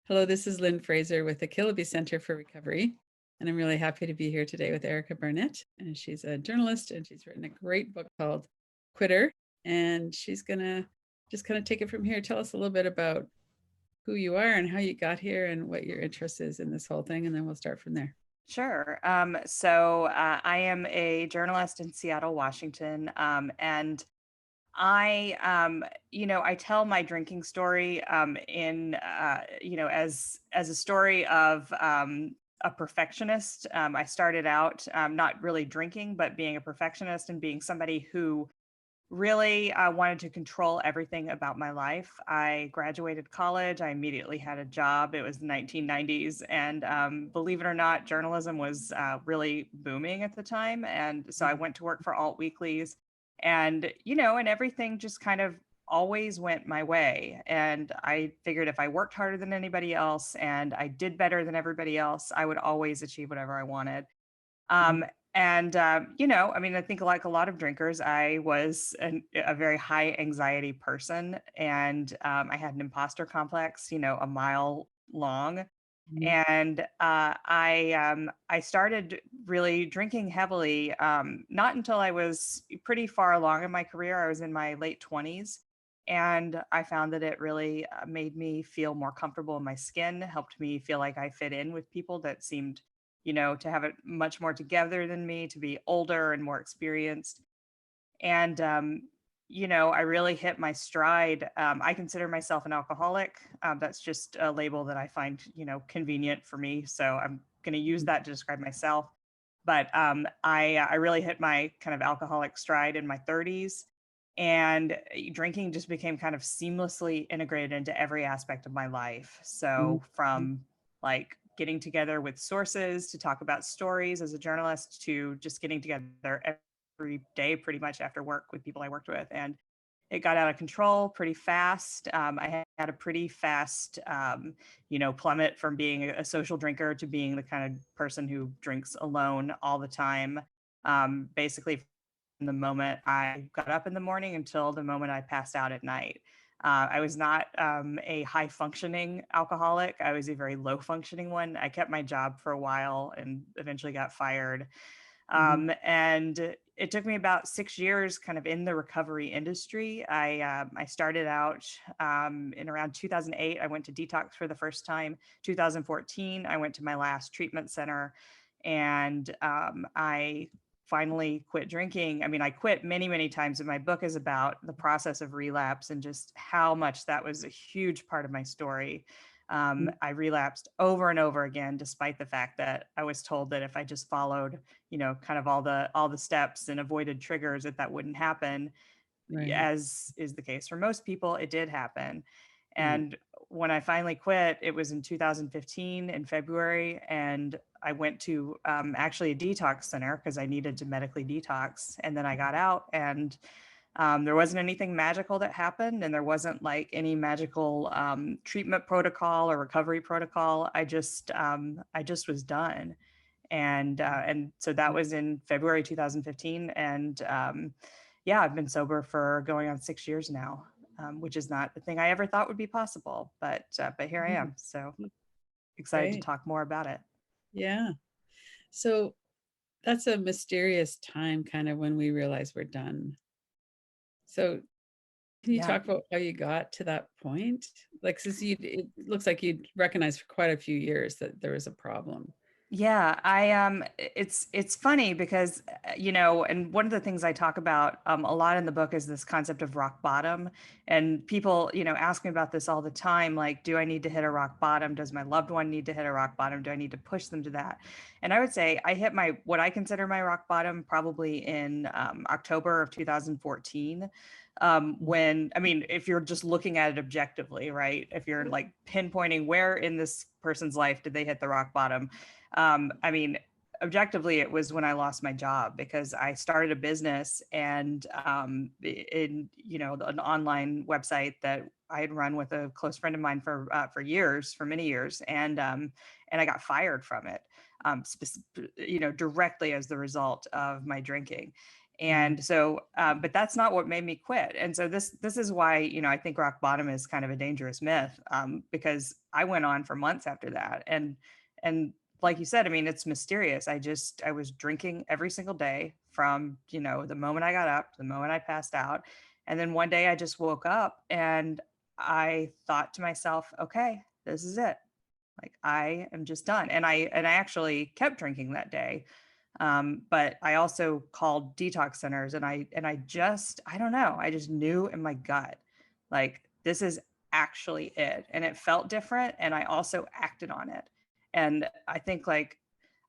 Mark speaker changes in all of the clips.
Speaker 1: Hello, this is Lynn Fraser with the Kiloby Center for Recovery. And I'm really happy to be here today with Erica Barnett. And she's a journalist and she's written a great book called Quitter. And she's going to just kind of take it from here. Tell us a little bit about who you are and how you got here and what your interest is in this whole thing. And then we'll start from there.
Speaker 2: Sure. So I am a journalist in Seattle, Washington, and I tell my drinking story as a story of a perfectionist. I started out not really drinking, but being a perfectionist and being somebody who really wanted to control everything about my life. I graduated college. I immediately had a job. It was the 1990s. And believe it or not, journalism was really booming at the time. And so I went to work for alt weeklies and everything just kind of always went my way. And I figured if I worked harder than anybody else and I did better than everybody else, I would always achieve whatever I wanted.
Speaker 1: Mhm.
Speaker 2: I think like a lot of drinkers, I was a very high anxiety person and I had an imposter complex, a mile long.
Speaker 1: Mhm.
Speaker 2: And I started really drinking heavily, not until I was pretty far along in my career. I was in my late 20s. And I found that it really made me feel more comfortable in my skin, helped me feel like I fit in with people that seemed to have it much more together than me, to be older and more experienced. And I really hit my stride. I consider myself an alcoholic. That's just a label that I find, convenient for me. So I'm going to use that to describe myself. But I really hit my kind of alcoholic stride in my 30s. And drinking just became kind of seamlessly integrated into every aspect of my life.
Speaker 1: Mhm.
Speaker 2: So from like getting together with sources to talk about stories as a journalist to just getting together every day pretty much after work with people I worked with. And it got out of control pretty fast. I had a pretty fast, plummet from being a social drinker to being the kind of person who drinks alone all the time. Basically, from the moment I got up in the morning until the moment I passed out at night. I was not a high functioning alcoholic. I was a very low functioning one. I kept my job for a while and eventually got fired.
Speaker 1: Mhm.
Speaker 2: And it took me about 6 years kind of in the recovery industry. I started out in around 2008. I went to detox for the first time. 2014, I went to my last treatment center and I finally quit drinking. I mean, I quit many, many times, and my book is about the process of relapse and just how much that was a huge part of my story.
Speaker 1: Mhm.
Speaker 2: I relapsed over and over again, despite the fact that I was told that if I just followed, kind of all the steps and avoided triggers, that wouldn't happen.
Speaker 1: Right.
Speaker 2: As is the case for most people, it did happen.
Speaker 1: Right.
Speaker 2: And when I finally quit, it was in 2015 in February, and I went to actually a detox center because I needed to medically detox. And then I got out, and there wasn't anything magical that happened, and there wasn't like any magical treatment protocol or recovery protocol. I just was done, and so that was in February 2015, and yeah, I've been sober for going on 6 years now, which is not the thing I ever thought would be possible, but here I
Speaker 1: Mhm.
Speaker 2: am. So excited to
Speaker 1: Great.
Speaker 2: talk more about it.
Speaker 1: Yeah. So that's a mysterious time kind of when we realize we're done. So can you
Speaker 2: Yeah.
Speaker 1: talk about how you got to that point? Like, since it looks like you'd recognized for quite a few years that there was a problem.
Speaker 2: Yeah, it's funny because and one of the things I talk about a lot in the book is this concept of rock bottom, and people ask me about this all the time. Like, do I need to hit a rock bottom? Does my loved one need to hit a rock bottom? Do I need to push them to that? And I would say I hit my what I consider my rock bottom probably in October of 2014. When I mean, if you're just looking at it objectively, right? If you're like pinpointing where in this person's life did they hit the rock bottom, I mean, objectively, it was when I lost my job because I started a business and in an online website that I had run with a close friend of mine for years, for many years, and I got fired from it, directly as the result of my drinking. And so, but that's not what made me quit. And so this is why, I think rock bottom is kind of a dangerous myth, because I went on for months after that. And like you said, I mean, it's mysterious. I was drinking every single day from, the moment I got up to the moment I passed out. And then one day I just woke up and I thought to myself, okay, this is it. Like I am just done. And I actually kept drinking that day. But I also called detox centers and I don't know, I just knew in my gut, like this is actually it. And it felt different. And I also acted on it. And I think like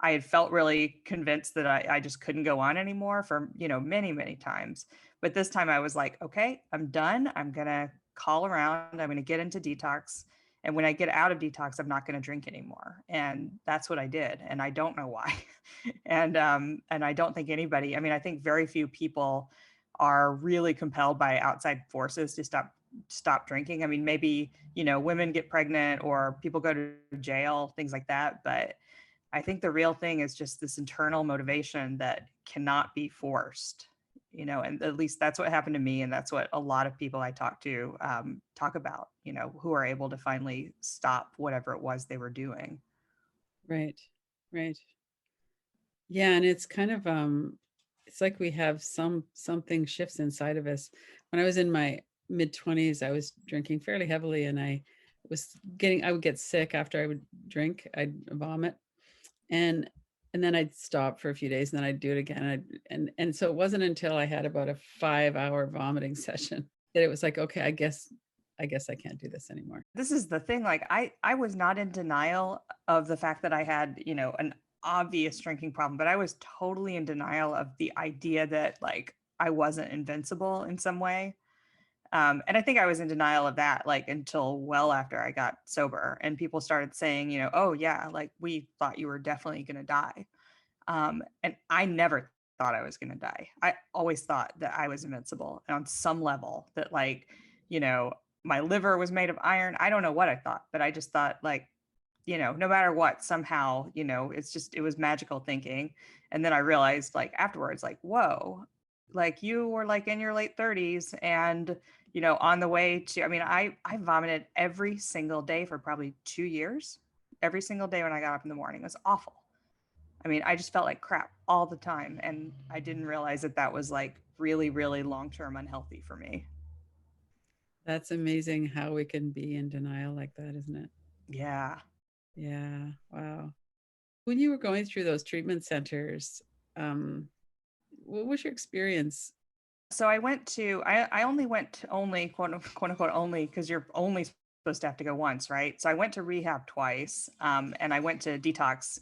Speaker 2: I had felt really convinced that I just couldn't go on anymore for, many, many times. But this time I was like, okay, I'm done. I'm going to call around. I'm going to get into detox. And when I get out of detox, I'm not going to drink anymore. And that's what I did. And I don't know why. And I don't think anybody, I mean, I think very few people are really compelled by outside forces to stop drinking. I mean, maybe, women get pregnant or people go to jail, things like that. But I think the real thing is just this internal motivation that cannot be forced, and at least that's what happened to me. And that's what a lot of people I talk to talk about, who are able to finally stop whatever it was they were doing.
Speaker 1: Right. Right. Yeah, and it's kind of it's like we have something shifts inside of us. When I was in my mid 20s, I was drinking fairly heavily and I would get sick after I would drink. I'd vomit. And then I'd stop for a few days and then I'd do it again. And so it wasn't until I had about a 5-hour vomiting session that it was like, okay, I guess I can't do this anymore.
Speaker 2: This is the thing, like I was not in denial of the fact that I had, an obvious drinking problem, but I was totally in denial of the idea that like I wasn't invincible in some way. And I think I was in denial of that like until well after I got sober and people started saying, oh yeah, like we thought you were definitely going to die. And I never thought I was going to die. I always thought that I was invincible and on some level that like, you know, my liver was made of iron. I don't know what I thought, but I just thought like, no matter what, somehow, it was magical thinking. And then I realized like afterwards, like, whoa, like you were like in your late 30s and, on the way to, I mean, I vomited every single day for probably 2 years. Every single day when I got up in the morning, it was awful. I mean, I just felt like crap all the time. And I didn't realize that that was like really, really long-term unhealthy for me.
Speaker 1: That's amazing how we can be in denial like that, isn't it?
Speaker 2: Yeah.
Speaker 1: Yeah. Wow. When you were going through those treatment centers, what was your experience?
Speaker 2: So I only went to only quote unquote only because you're only supposed to have to go once, right? So I went to rehab twice, and I went to detox,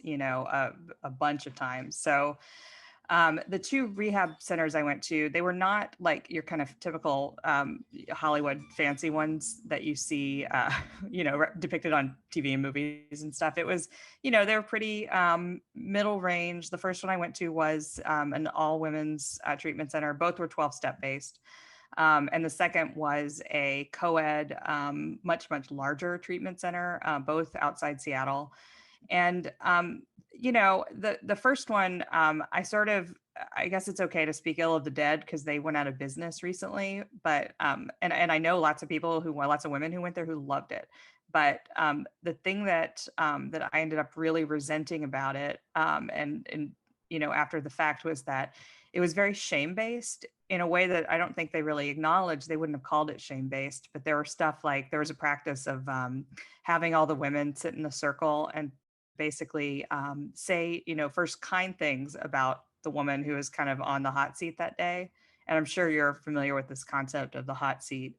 Speaker 2: a bunch of times. So the two rehab centers I went to, they were not like your kind of typical Hollywood fancy ones that you see, depicted on TV and movies and stuff. It was, they were pretty middle range. The first one I went to was an all women's treatment center. Both were 12-step based. And the second was a co-ed, much, much larger treatment center, both outside Seattle. And the first one, I guess it's okay to speak ill of the dead because they went out of business recently. But and I know lots of women who went there who loved it. But the thing that I ended up really resenting about it, and after the fact was that it was very shame based in a way that I don't think they really acknowledged. They wouldn't have called it shame based, but there was a practice of having all the women sit in a circle and basically say, first kind things about the woman who is kind of on the hot seat that day. And I'm sure you're familiar with this concept of the hot seat.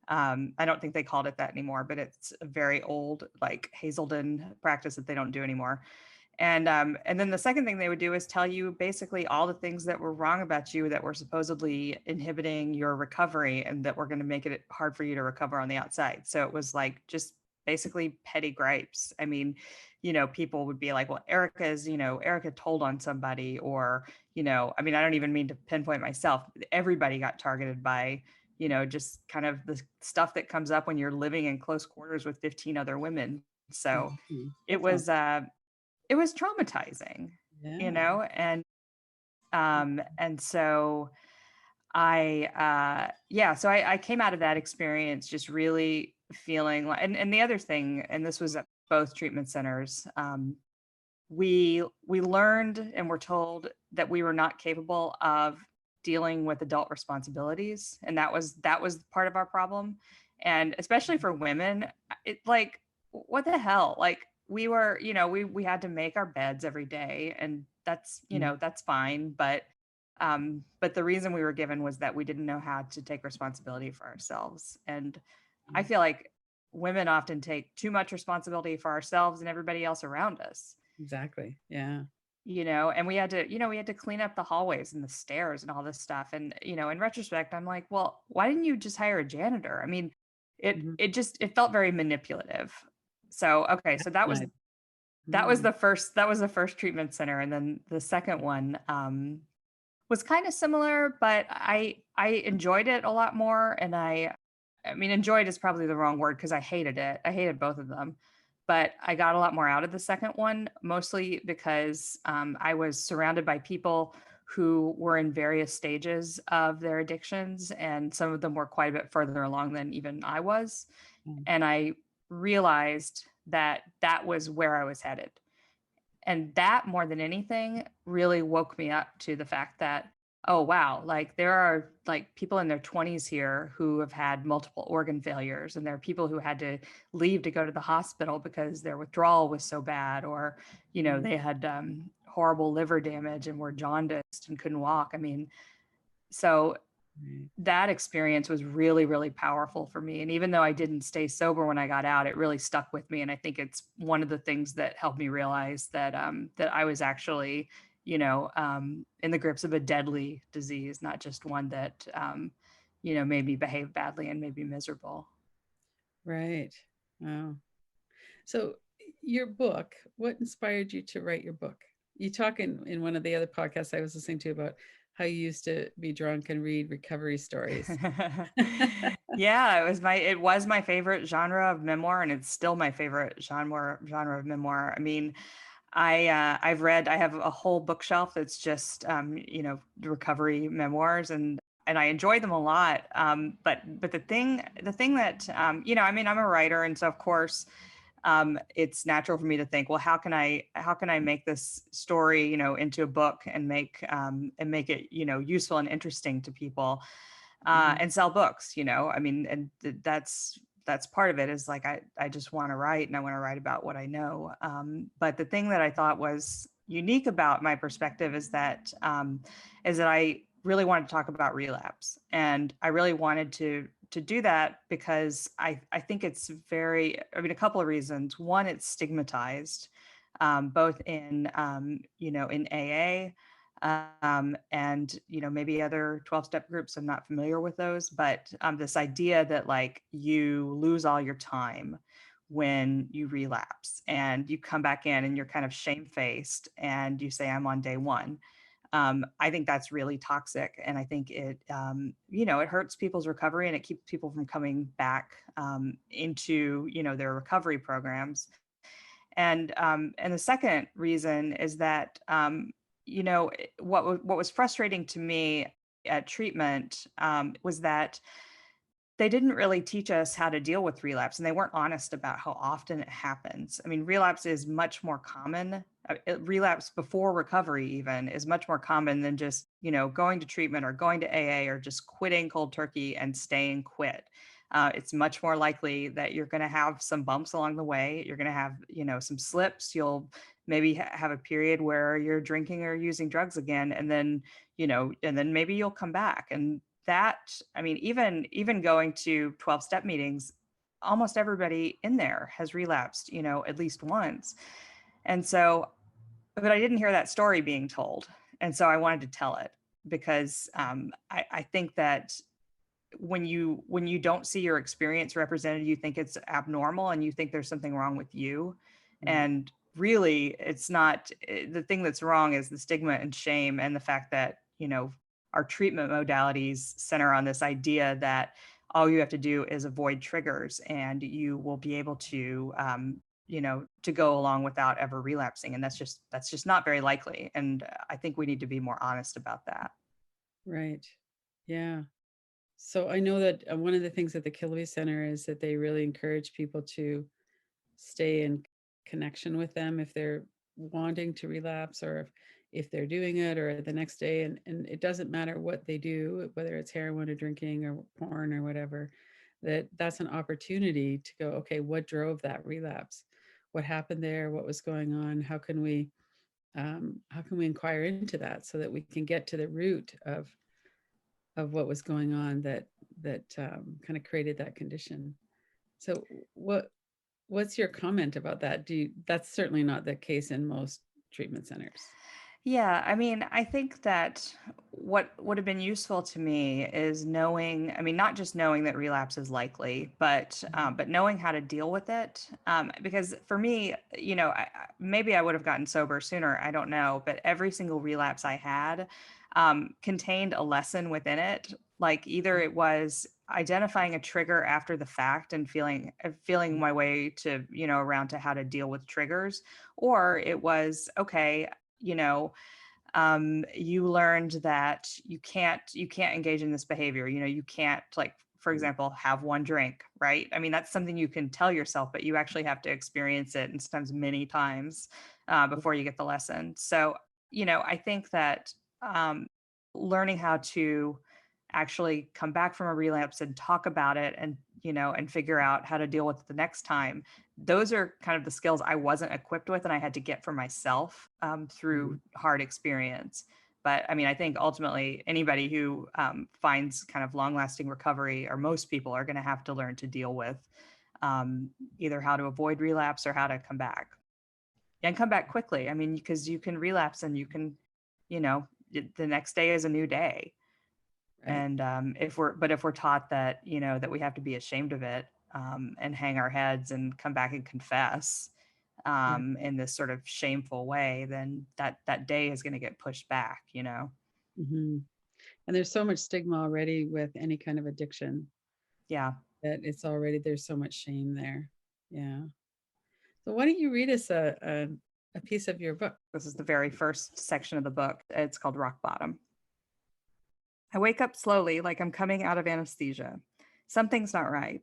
Speaker 2: I don't think they called it that anymore, but it's a very old, like Hazelden practice that they don't do anymore. And then the second thing they would do is tell you basically all the things that were wrong about you that were supposedly inhibiting your recovery and that were going to make it hard for you to recover on the outside. So it was like just basically petty gripes. I mean, people would be like, well, Erica told on somebody, or, I mean, I don't even mean to pinpoint myself. Everybody got targeted by, just kind of the stuff that comes up when you're living in close quarters with 15 other women. So
Speaker 1: Mhm.
Speaker 2: it
Speaker 1: That's
Speaker 2: was, it was traumatizing,
Speaker 1: yeah.
Speaker 2: and And so I came out of that experience just really feeling like, and the other thing, and this was at both treatment centers, we learned and were told that we were not capable of dealing with adult responsibilities, and that was part of our problem. And especially for women, it like, what the hell, like, we were, we had to make our beds every day, and that's,
Speaker 1: Mhm.
Speaker 2: that's fine, but the reason we were given was that we didn't know how to take responsibility for ourselves. And I
Speaker 1: Mhm.
Speaker 2: feel like women often take too much responsibility for ourselves and everybody else around us,
Speaker 1: Exactly. Yeah.
Speaker 2: and we had to clean up the hallways and the stairs and all this stuff. And, in retrospect, I'm like, well, why didn't you just hire a janitor? I mean,
Speaker 1: Mhm.
Speaker 2: it felt very manipulative. So, okay, so that was
Speaker 1: Right.
Speaker 2: that was
Speaker 1: Mm.
Speaker 2: the first treatment center. And then the second one was kind of similar, but I enjoyed it a lot more. And I mean, enjoyed is probably the wrong word, because I hated it. I hated both of them, but I got a lot more out of the second one, mostly because I was surrounded by people who were in various stages of their addictions, and some of them were quite a bit further along than even I was.
Speaker 1: Mm.
Speaker 2: And I realized that that was where I was headed. And that, more than anything, really woke me up to the fact that, oh wow, like, there are like people in their 20s here who have had multiple organ failures, and there are people who had to leave to go to the hospital because their withdrawal was so bad, or
Speaker 1: Mm.
Speaker 2: they had horrible liver damage and were jaundiced and couldn't walk. I mean, so
Speaker 1: Right.
Speaker 2: that experience was really, really powerful for me. And even though I didn't stay sober when I got out, it really stuck with me. And I think it's one of the things that helped me realize that I was actually, in the grips of a deadly disease, not just one that, made me behave badly and made me miserable.
Speaker 1: Right. Wow. So, your book, what inspired you to write your book? You talk in one of the other podcasts I was listening to about how you used to be drunk and read recovery stories.
Speaker 2: Yeah, it was my favorite genre of memoir, and it's still my favorite genre of memoir. I mean, I have a whole bookshelf that's just recovery memoirs, and I enjoy them a lot. But the thing that I mean, I'm a writer, and so of course it's natural for me to think, well, how can I make this story, into a book, and make it, useful and interesting to people,
Speaker 1: Mhm.
Speaker 2: and sell books. I mean, and that's part of it, is like, I just want to write, and I want to write about what I know. But the thing that I thought was unique about my perspective is that I really wanted to talk about relapse, and I really wanted to do that because I think it's very, I mean, a couple of reasons. One, it's stigmatized, both in AA, and maybe other 12-step groups. I'm not familiar with those, but this idea that, like, you lose all your time when you relapse, and you come back in and you're kind of shamefaced, and you say, I'm on day one. I think that's really toxic, and I think it hurts people's recovery, and it keeps people from coming back into their recovery programs. And the second reason is that what was frustrating to me at treatment was that they didn't really teach us how to deal with relapse, and they weren't honest about how often it happens. I mean, relapse is much more common. Relapse before recovery even is much more common than just, going to treatment or going to AA or just quitting cold turkey and staying quit. It's much more likely that you're going to have some bumps along the way. You're going to have, some slips. You'll maybe have a period where you're drinking or using drugs again, and then maybe you'll come back. And that, I mean, even going to 12-step meetings, almost everybody in there has relapsed, at least once. And so, but I didn't hear that story being told. And so I wanted to tell it, because I think that when you don't see your experience represented, you think it's abnormal, and you think there's something wrong with you.
Speaker 1: Mm.
Speaker 2: And really, it's not. The thing that's wrong is the stigma and shame, and the fact that, our treatment modalities center on this idea that all you have to do is avoid triggers, and you will be able to to go along without ever relapsing. And that's just not very likely. And I think we need to be more honest about that.
Speaker 1: Right. Yeah. So I know that one of the things at the Kiloby Center is that they really encourage people to stay in connection with them if they're wanting to relapse, or if they're doing it, or the next day. And it doesn't matter what they do, whether it's heroin or drinking or porn or whatever, that's an opportunity to go, okay, what drove that relapse? What happened there? What was going on? How can we inquire into that so that we can get to the root of what was going on that kind of created that condition? So what's your comment about that? That's certainly not the case in most treatment centers.
Speaker 2: Yeah, I mean, I think that what would have been useful to me is knowing, I mean, not just knowing that relapse is likely, but knowing how to deal with it. Because for me, maybe I would have gotten sober sooner. I don't know, but every single relapse I had contained a lesson within it. Like either it was identifying a trigger after the fact and feeling my way to around to how to deal with triggers, or it was okay, you know you learned that you can't engage in this behavior. You can't, like, for example, have one drink, right? I mean, that's something you can tell yourself, but you actually have to experience it, and sometimes many times, before you get the lesson. So I think that um, learning how to actually come back from a relapse and talk about it, and figure out how to deal with it the next time, those are kind of the skills I wasn't equipped with, and I had to get for myself through hard experience. But I mean, I think ultimately anybody who finds kind of long lasting recovery, or most people, are going to have to learn to deal with either how to avoid relapse or how to come back, and come back quickly. I mean, because you can relapse and you can, the next day is a new day.
Speaker 1: Right.
Speaker 2: And if we're taught that, that we have to be ashamed of it, and hang our heads and come back and confess
Speaker 1: Yeah.
Speaker 2: in this sort of shameful way, then that day is going to get pushed back.
Speaker 1: Hmm. And there's so much stigma already with any kind of addiction
Speaker 2: Yeah.
Speaker 1: that there's so much shame there. Yeah. So why don't you read us a piece of your book?
Speaker 2: This is the very first section of the book. It's called Rock Bottom. I wake up slowly, like I'm coming out of anesthesia. Something's not right.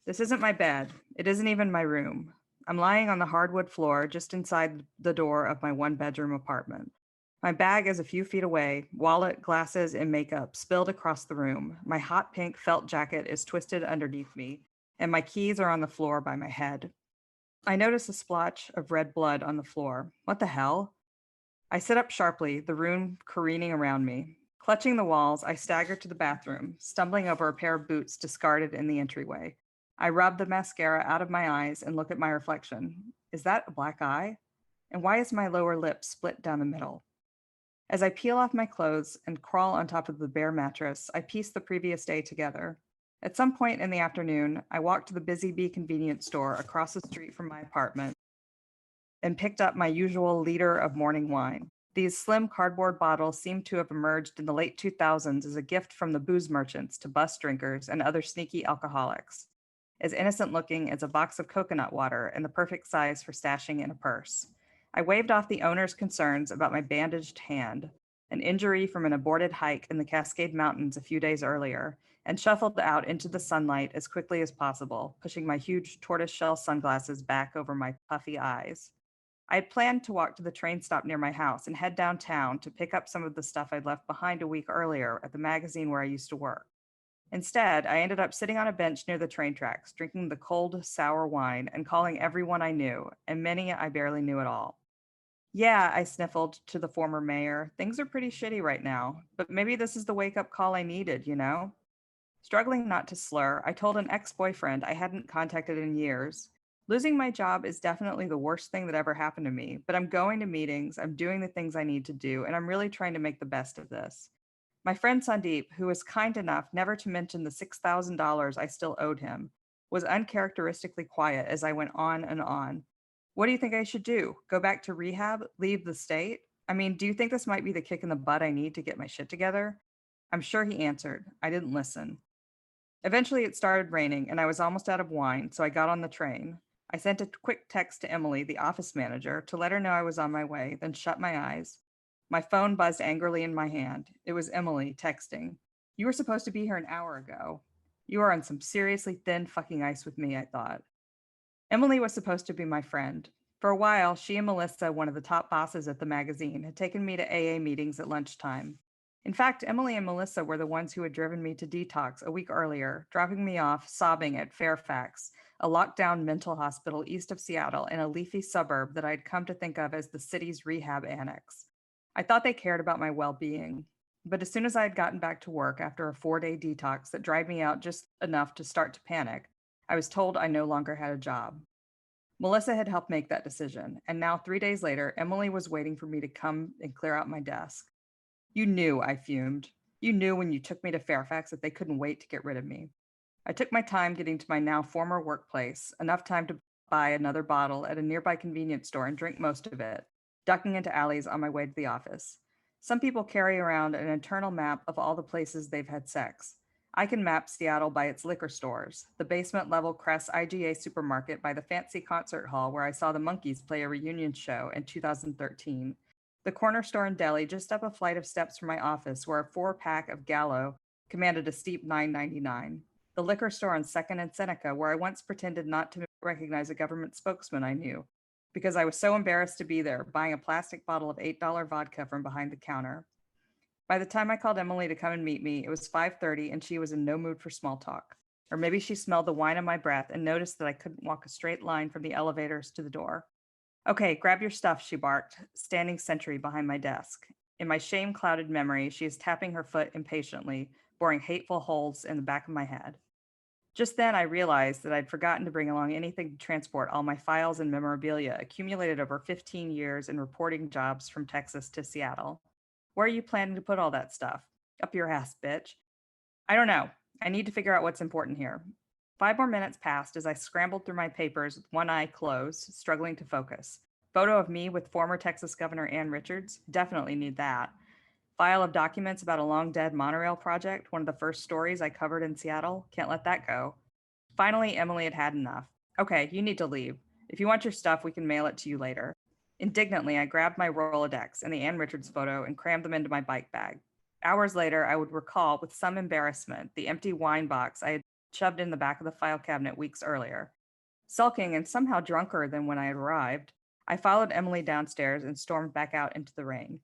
Speaker 2: This isn't my bed. It isn't even my room. I'm lying on the hardwood floor just inside the door of my one-bedroom apartment. My bag is a few feet away, wallet, glasses, and makeup spilled across the room. My hot pink felt jacket is twisted underneath me, and my keys are on the floor by my head. I notice a splotch of red blood on the floor. What the hell? I sit up sharply, the room careening around me. Clutching the walls, I stagger to the bathroom, stumbling over a pair of boots discarded in the entryway. I rub the mascara out of my eyes and look at my reflection. Is that a black eye? And why is my lower lip split down the middle? As I peel off my clothes and crawl on top of the bare mattress, I piece the previous day together. At some point in the afternoon, I walked to the Busy Bee convenience store across the street from my apartment and picked up my usual liter of morning wine. These slim cardboard bottles seem to have emerged in the late 2000s as a gift from the booze merchants to bus drinkers and other sneaky alcoholics, as innocent looking as a box of coconut water and the perfect size for stashing in a purse. I waved off the owner's concerns about my bandaged hand, an injury from an aborted hike in the Cascade Mountains a few days earlier, and shuffled out into the sunlight as quickly as possible, pushing my huge tortoiseshell sunglasses back over my puffy eyes. I had planned to walk to the train stop near my house and head downtown to pick up some of the stuff I'd left behind a week earlier at the magazine where I used to work. Instead, I ended up sitting on a bench near the train tracks, drinking the cold, sour wine and calling everyone I knew, and many I barely knew at all. Yeah, I sniffled to the former mayor. Things are pretty shitty right now, but maybe this is the wake up call I needed. Struggling not to slur, I told an ex boyfriend I hadn't contacted in years. Losing my job is definitely the worst thing that ever happened to me, but I'm going to meetings, I'm doing the things I need to do, and I'm really trying to make the best of this. My friend Sandeep, who was kind enough never to mention the $6,000 I still owed him, was uncharacteristically quiet as I went on and on. What do you think I should do? Go back to rehab? Leave the state? I mean, do you think this might be the kick in the butt I need to get my shit together? I'm sure he answered. I didn't listen. Eventually, it started raining, and I was almost out of wine, so I got on the train. I sent a quick text to Emily, the office manager, to let her know I was on my way, then shut my eyes. My phone buzzed angrily in my hand. It was Emily texting. You were supposed to be here an hour ago. You are on some seriously thin fucking ice with me, I thought. Emily was supposed to be my friend. For a while, she and Melissa, one of the top bosses at the magazine, had taken me to AA meetings at lunchtime. In fact, Emily and Melissa were the ones who had driven me to detox a week earlier, dropping me off sobbing at Fairfax, a locked-down mental hospital east of Seattle in a leafy suburb that I'd come to think of as the city's rehab annex. I thought they cared about my well-being. But as soon as I had gotten back to work after a 4-day detox that dried me out just enough to start to panic, I was told I no longer had a job. Melissa had helped make that decision, and now 3 days later, Emily was waiting for me to come and clear out my desk. You knew, I fumed. You knew when you took me to Fairfax that they couldn't wait to get rid of me. I took my time getting to my now former workplace, enough time to buy another bottle at a nearby convenience store and drink most of it, ducking into alleys on my way to the office. Some people carry around an internal map of all the places they've had sex. I can map Seattle by its liquor stores, the basement level Crest IGA supermarket by the fancy concert hall where I saw the Monkees play a reunion show in 2013, the corner store in Delhi just up a flight of steps from my office where a 4-pack of Gallo commanded a steep $9.99, the liquor store on 2nd and Seneca where I once pretended not to recognize a government spokesman I knew because I was so embarrassed to be there, buying a plastic bottle of $8 vodka from behind the counter. By the time I called Emily to come and meet me, it was 5:30 and she was in no mood for small talk. Or maybe she smelled the wine on my breath and noticed that I couldn't walk a straight line from the elevators to the door. Okay, grab your stuff, she barked, standing sentry behind my desk. In my shame-clouded memory, she is tapping her foot impatiently, boring hateful holes in the back of my head. Just then, I realized that I'd forgotten to bring along anything to transport all my files and memorabilia accumulated over 15 years in reporting jobs from Texas to Seattle. Where are you planning to put all that stuff? Up your ass, bitch. I don't know. I need to figure out what's important here. 5 more minutes passed as I scrambled through my papers with one eye closed, struggling to focus. Photo of me with former Texas Governor Ann Richards. Definitely need that. File of documents about a long dead monorail project, one of the first stories I covered in Seattle. Can't let that go. Finally, Emily had had enough. Okay, you need to leave. If you want your stuff, we can mail it to you later. Indignantly, I grabbed my Rolodex and the Ann Richards photo and crammed them into my bike bag. Hours later, I would recall with some embarrassment the empty wine box I had shoved in the back of the file cabinet weeks earlier. Sulking and somehow drunker than when I had arrived, I followed Emily downstairs and stormed back out into the rain.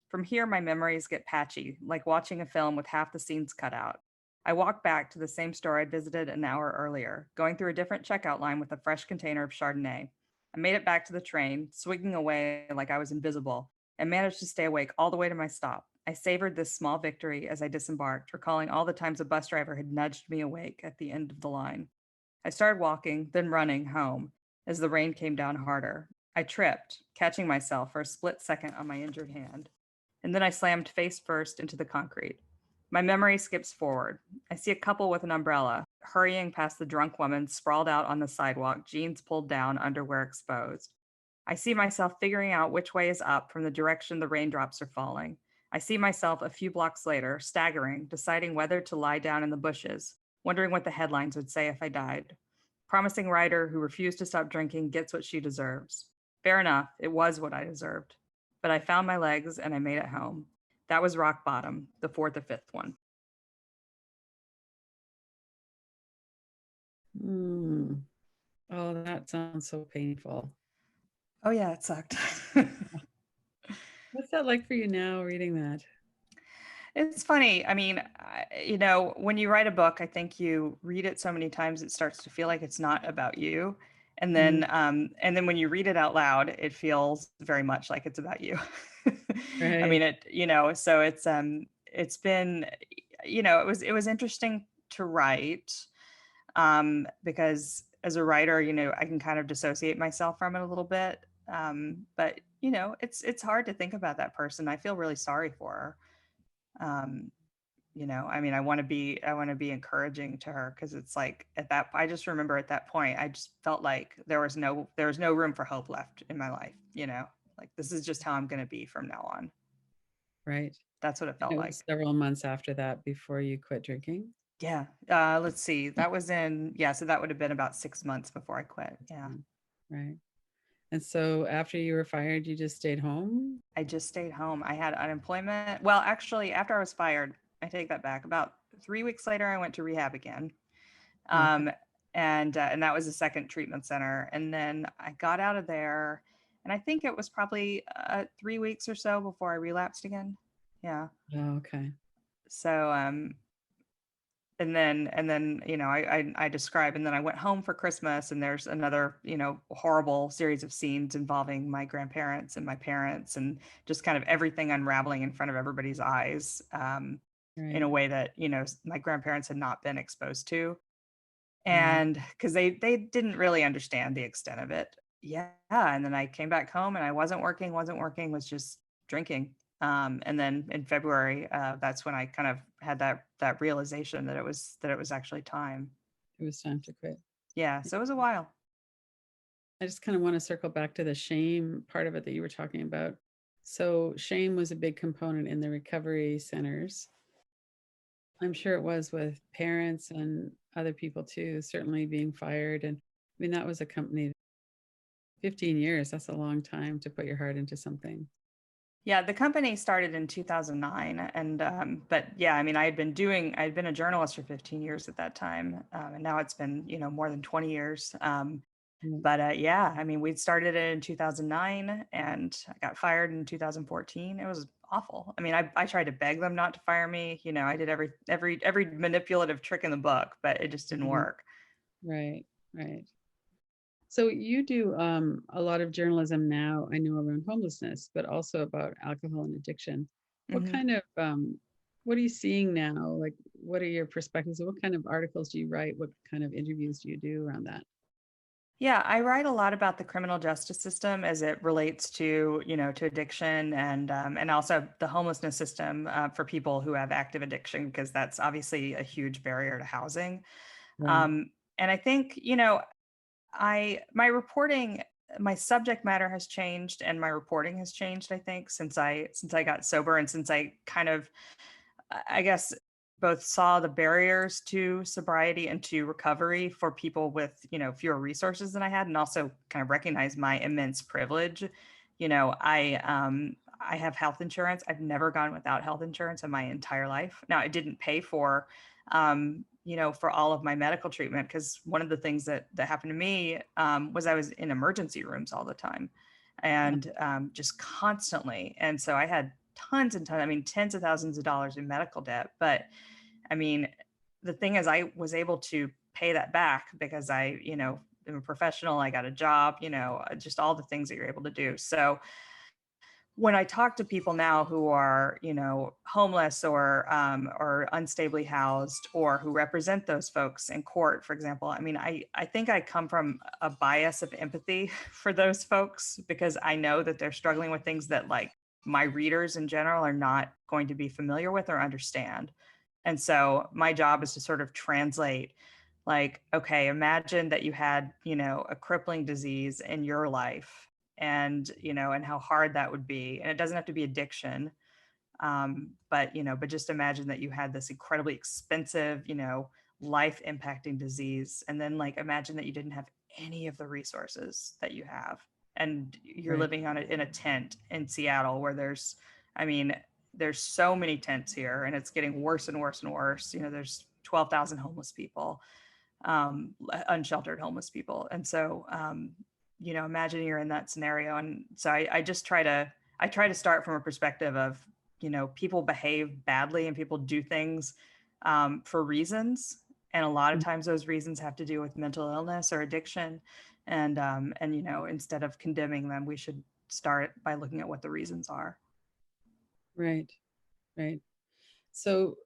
Speaker 2: From here, my memories get patchy, like watching a film with half the scenes cut out. I walked back to the same store I'd visited an hour earlier, going through a different checkout line with a fresh container of Chardonnay. I made it back to the train, swigging away like I was invisible, and managed to stay awake all the way to my stop. I savored this small victory as I disembarked, recalling all the times a bus driver had nudged me awake at the end of the line. I started walking, then running home as the rain came down harder. I tripped, catching myself for a split second on my injured hand, and then I slammed face first into the concrete. My memory skips forward. I see a couple with an umbrella, hurrying past the drunk woman sprawled out on the sidewalk, jeans pulled down, underwear exposed. I see myself figuring out which way is up from the direction the raindrops are falling. I see myself a few blocks later, staggering, deciding whether to lie down in the bushes, wondering what the headlines would say if I died. Promising writer who refused to stop drinking gets what she deserves. Fair enough, it was what I deserved. But I found my legs and I made it home. That was rock bottom, the fourth or fifth one.
Speaker 1: Mm. Oh, that sounds so painful.
Speaker 2: Oh, yeah, it sucked.
Speaker 1: What's that like for you now reading that?
Speaker 2: It's funny. I mean, when you write a book, I think you read it so many times it starts to feel like it's not about you.
Speaker 1: Mm,
Speaker 2: And then when you read it out loud, it feels very much like it's about you. I
Speaker 1: right.
Speaker 2: mean, so it's been, it was interesting to write, because as a writer, I can kind of dissociate myself from it a little bit. But it's hard to think about that person. I feel really sorry for her. um I mean, I want to be encouraging to her because it's like I just remember at that point I just felt like there was no room for hope left in my life, like this is just how I'm going to be from now on.
Speaker 1: Right.
Speaker 2: That's what it
Speaker 1: And
Speaker 2: felt
Speaker 1: it was
Speaker 2: like.
Speaker 1: several months after that before you quit drinking?
Speaker 2: Yeah. Let's see, that was in, yeah, so that would have been about 6 months before I quit. Yeah.
Speaker 1: Right. And so after you were fired, you just stayed home?
Speaker 2: I just stayed home. I had unemployment. Well, actually, after I was fired, I take that back. About 3 weeks later, I went to rehab again.
Speaker 1: Okay.
Speaker 2: Um, and that was a second treatment center. And then I got out of there, and I think it was probably 3 weeks or so before I relapsed again. Yeah.
Speaker 1: Oh, okay.
Speaker 2: So and then I describe, and then I went home for Christmas, and there's another horrible series of scenes involving my grandparents and my parents, and just kind of everything unraveling in front of everybody's eyes, in
Speaker 1: Right.
Speaker 2: a way that my grandparents had not been exposed to,
Speaker 1: Right.
Speaker 2: and because they didn't really understand the extent of it. Yeah, and then I came back home, and I wasn't working, was just drinking. And then in February, that's when I kind of had that realization that it was actually time.
Speaker 1: It was time to quit.
Speaker 2: Yeah, so it was a while.
Speaker 1: I just kind of want to circle back to the shame part of it that you were talking about. So, shame was a big component in the recovery centers. I'm sure it was with parents and other people too, certainly being fired. And I mean, that was a company, 15 years, that's a long time to put your heart into something.
Speaker 2: Yeah, the company started in 2009, and but yeah, I mean, I'd been a journalist for 15 years at that time, and now it's been more than 20 years.
Speaker 1: Mm.
Speaker 2: But yeah, I mean, we'd started it in 2009, and I got fired in 2014. It was awful. I mean, I tried to beg them not to fire me. I did every manipulative trick in the book, but it just didn't
Speaker 1: Mhm.
Speaker 2: work.
Speaker 1: Right, right. So you do a lot of journalism now, I know around homelessness, but also about alcohol and addiction. What
Speaker 2: hmm
Speaker 1: kind of what are you seeing now? Like, what are your perspectives? What kind of articles do you write? What kind of interviews do you do around that?
Speaker 2: Yeah, I write a lot about the criminal justice system as it relates to addiction, and also the homelessness system, for people who have active addiction, because that's obviously a huge barrier to housing.
Speaker 1: Right.
Speaker 2: Um, and I think, my reporting, my subject matter has changed, and my reporting has changed, I think, since I got sober, and since I kind of, I guess, both saw the barriers to sobriety and to recovery for people with, fewer resources than I had, and also kind of recognize my immense privilege. I have health insurance. I've never gone without health insurance in my entire life. Now, I didn't pay for all of my medical treatment, because one of the things that happened to me, was I was in emergency rooms all the time,
Speaker 1: Uh,
Speaker 2: and just constantly. And so I had tons and tons, I mean, tens of thousands of dollars in medical debt. But I mean, the thing is, I was able to pay that back because am a professional. I got a job, just all the things that you're able to do. So when I talk to people now who are, homeless, or unstably housed, or who represent those folks in court, for example, I mean, I think I come from a bias of empathy for those folks, because I know that they're struggling with things that, like, my readers in general are not going to be familiar with or understand. And so my job is to sort of translate, like, okay, imagine that you had, a crippling disease in your life, and how hard that would be. And it doesn't have to be addiction. But just imagine that you had this incredibly expensive, life impacting disease. And then, like, imagine that you didn't have any of the resources that you have. And you're
Speaker 1: right.
Speaker 2: living in a tent in Seattle, where I mean, there's so many tents here, and it's getting worse and worse and worse. There's 12,000 homeless people, unsheltered homeless people. And so, imagine you're in that scenario. And so I try to start from a perspective of, people behave badly, and people do things, for reasons. And a lot of
Speaker 1: Mm.
Speaker 2: times those reasons have to do with mental illness or addiction. And instead of condemning them, we should start by looking at what the reasons are.
Speaker 1: Right. Right. So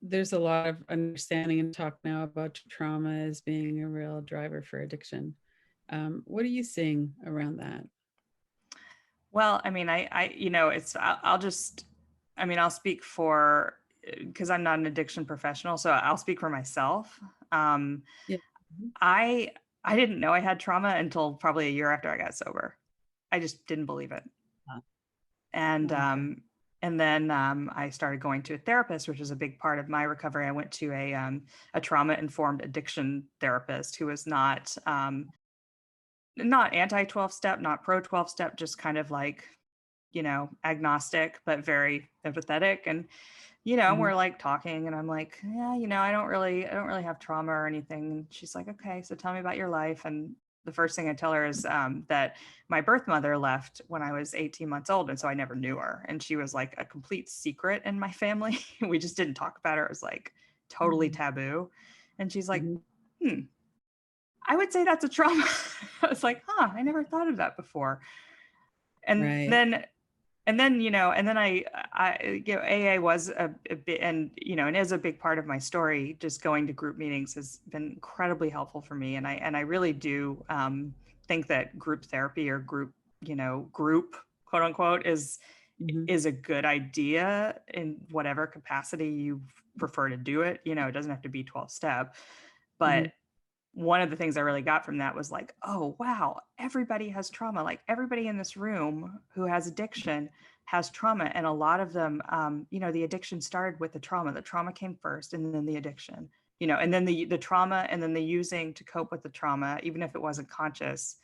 Speaker 1: there's a lot of understanding and talk now about trauma as being a real driver for addiction. What are you seeing around that?
Speaker 2: Well, I mean, I'll just, I mean, I'll speak for, because I'm not an addiction professional, so I'll speak for myself. Um,
Speaker 1: Yeah. Mhm.
Speaker 2: I, I didn't know I had trauma until probably a year after I got sober. I just didn't believe it.
Speaker 1: Ah,
Speaker 2: And,
Speaker 1: okay.
Speaker 2: then I started going to a therapist, which was a big part of my recovery. I went to a trauma informed addiction therapist, who was not, not anti 12 step, not pro 12 step, just kind of like, agnostic, but very empathetic. And,
Speaker 1: Mhm.
Speaker 2: we're like talking and I'm like, yeah, I don't really have trauma or anything. And she's like, okay, so tell me about your life. And the first thing I tell her is that my birth mother left when I was 18 months old. And so I never knew her. And she was like a complete secret in my family. We just didn't talk about her. It was like totally
Speaker 1: Mhm.
Speaker 2: taboo. And she's like,
Speaker 1: Mhm.
Speaker 2: hmm, I would say that's a trauma. I was like, huh, I never thought of that before. And
Speaker 1: Right.
Speaker 2: then and then AA was a bit, and is a big part of my story. Just going to group meetings has been incredibly helpful for me. And I really do think that group therapy or group quote unquote
Speaker 1: Mhm.
Speaker 2: is a good idea in whatever capacity you prefer to do it. It doesn't have to be 12 step, but
Speaker 1: Mhm.
Speaker 2: one of the things I really got from that was like, oh, wow, everybody has trauma. Like everybody in this room who has addiction has trauma. And a lot of them, the addiction started with the trauma. The trauma came first and then the addiction, and then the trauma and then the using to cope with the trauma, even if it wasn't conscious.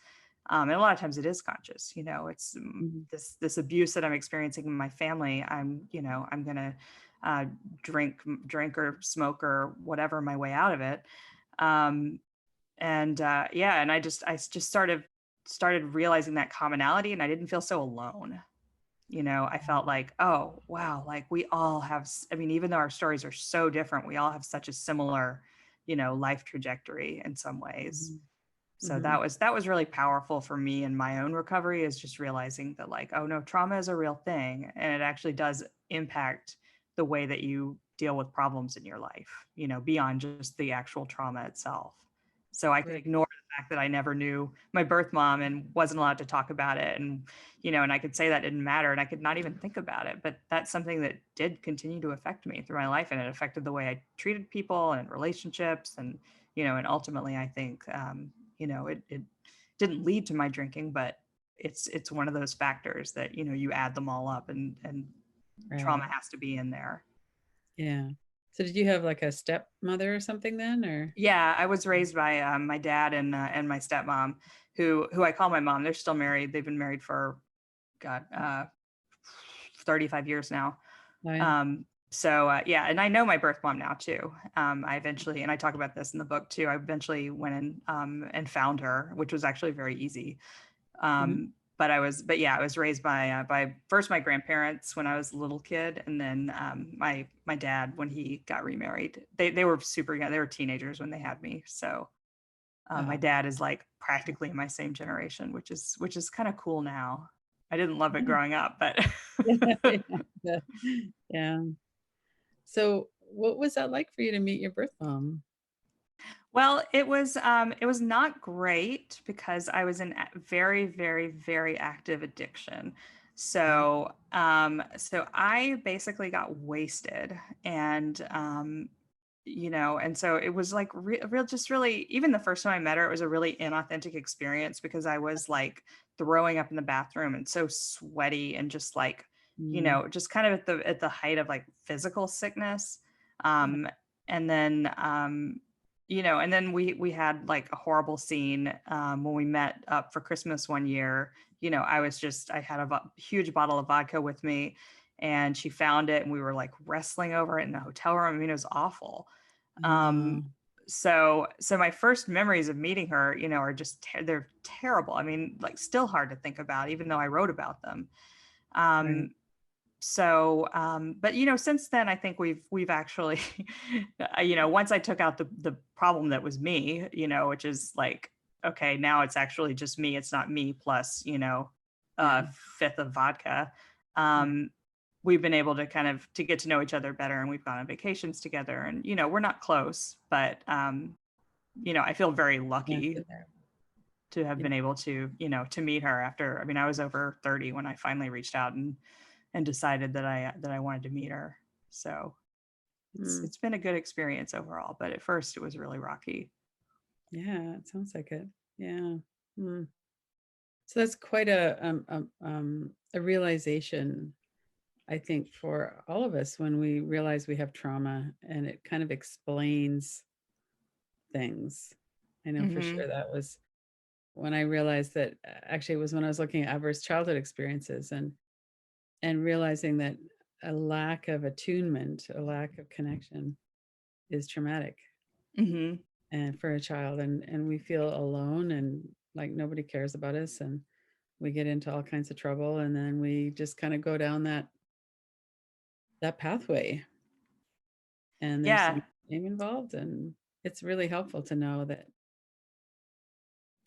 Speaker 2: And a lot of times it is conscious, it's
Speaker 1: Mhm.
Speaker 2: this abuse that I'm experiencing in my family. I'm going to uh, drink or smoke or whatever my way out of it. Um, and I just started realizing that commonality, and I didn't feel so alone. I felt like, oh wow, like we all have, I mean, even though our stories are so different, we all have such a similar life trajectory in some ways.
Speaker 1: Mhm.
Speaker 2: So that
Speaker 1: Mhm.
Speaker 2: was that was really powerful for me in my own recovery, is just realizing that, like, oh no, trauma is a real thing, and it actually does impact the way that you deal with problems in your life, beyond just the actual trauma itself. So I could
Speaker 1: Right.
Speaker 2: ignore the fact that I never knew my birth mom and wasn't allowed to talk about it, and I could say that didn't matter, and I could not even think about it, but that's something that did continue to affect me through my life, and it affected the way I treated people and relationships, and ultimately I think it didn't lead to my drinking, but it's one of those factors that you add them all up, and trauma
Speaker 1: Right.
Speaker 2: has to be in there.
Speaker 1: Yeah. So did you have like a stepmother or something then, or?
Speaker 2: Yeah, I was raised by my dad and my stepmom, who I call my mom. They're still married. They've been married for God 35 years now.
Speaker 1: Oh, yeah.
Speaker 2: So yeah, and I know my birth mom now too. I eventually, and I talk about this in the book too, I eventually went and found her, which was actually very easy.
Speaker 1: Mhm.
Speaker 2: But yeah, I was raised by first my grandparents when I was a little kid, and then my dad when he got remarried. They were super young; they were teenagers when they had me. So my
Speaker 1: Wow.
Speaker 2: dad is like practically in my same generation, which is kind of cool now. I didn't love it growing up, but
Speaker 1: Yeah. Yeah. Yeah. So what was that like for you to meet your birth mom?
Speaker 2: well, it was not great because I was in very, very, very active addiction.
Speaker 1: Yeah.
Speaker 2: So I basically got wasted, and so it was like real, just really, even the first time I met her, it was a really inauthentic experience because I was like throwing up in the bathroom and so sweaty and just like,
Speaker 1: Mm.
Speaker 2: just kind of at the height of like physical sickness.
Speaker 1: Yeah.
Speaker 2: Um, and then we had like a horrible scene when we met up for Christmas one year. I had a huge bottle of vodka with me, and she found it, and we were like wrestling over it in the hotel room. I mean, it was awful. Um,
Speaker 1: Oh,
Speaker 2: so my first memories of meeting her, are just they're terrible. I mean, like still hard to think about, even though I wrote about them.
Speaker 1: right.
Speaker 2: Um, but since then, I think we've actually, once I took out the problem that was me, which is like, okay, now it's actually just me. It's not me plus,
Speaker 1: Yeah.
Speaker 2: a fifth of vodka.
Speaker 1: Yeah.
Speaker 2: Um, we've been able to kind of to get to know each other better, and we've gone on vacations together, and we're not close, but I feel very
Speaker 1: Yeah.
Speaker 2: lucky
Speaker 1: Good there.
Speaker 2: to have
Speaker 1: Yeah.
Speaker 2: been able to, to meet her after. I mean, I was over 30 when I finally reached out and decided that I wanted to meet her. So it's
Speaker 1: Mm.
Speaker 2: it's been a good experience overall, but at first it was really rocky.
Speaker 1: Yeah. It sounds like it. Yeah. Mm. So that's quite a realization, I think, for all of us when we realize we have trauma, and it kind of explains things. I know for
Speaker 2: Hmm.
Speaker 1: sure that was. when I realized that actually it was when I was looking at adverse childhood experiences and realizing that a lack of attunement, a lack of connection is traumatic
Speaker 2: Hmm.
Speaker 1: and for a child, and we feel alone and like nobody cares about us, and we get into all kinds of trouble, and then we just kind of go down that pathway, and there's so
Speaker 2: Yeah.
Speaker 1: much shame involved, and it's really helpful to know that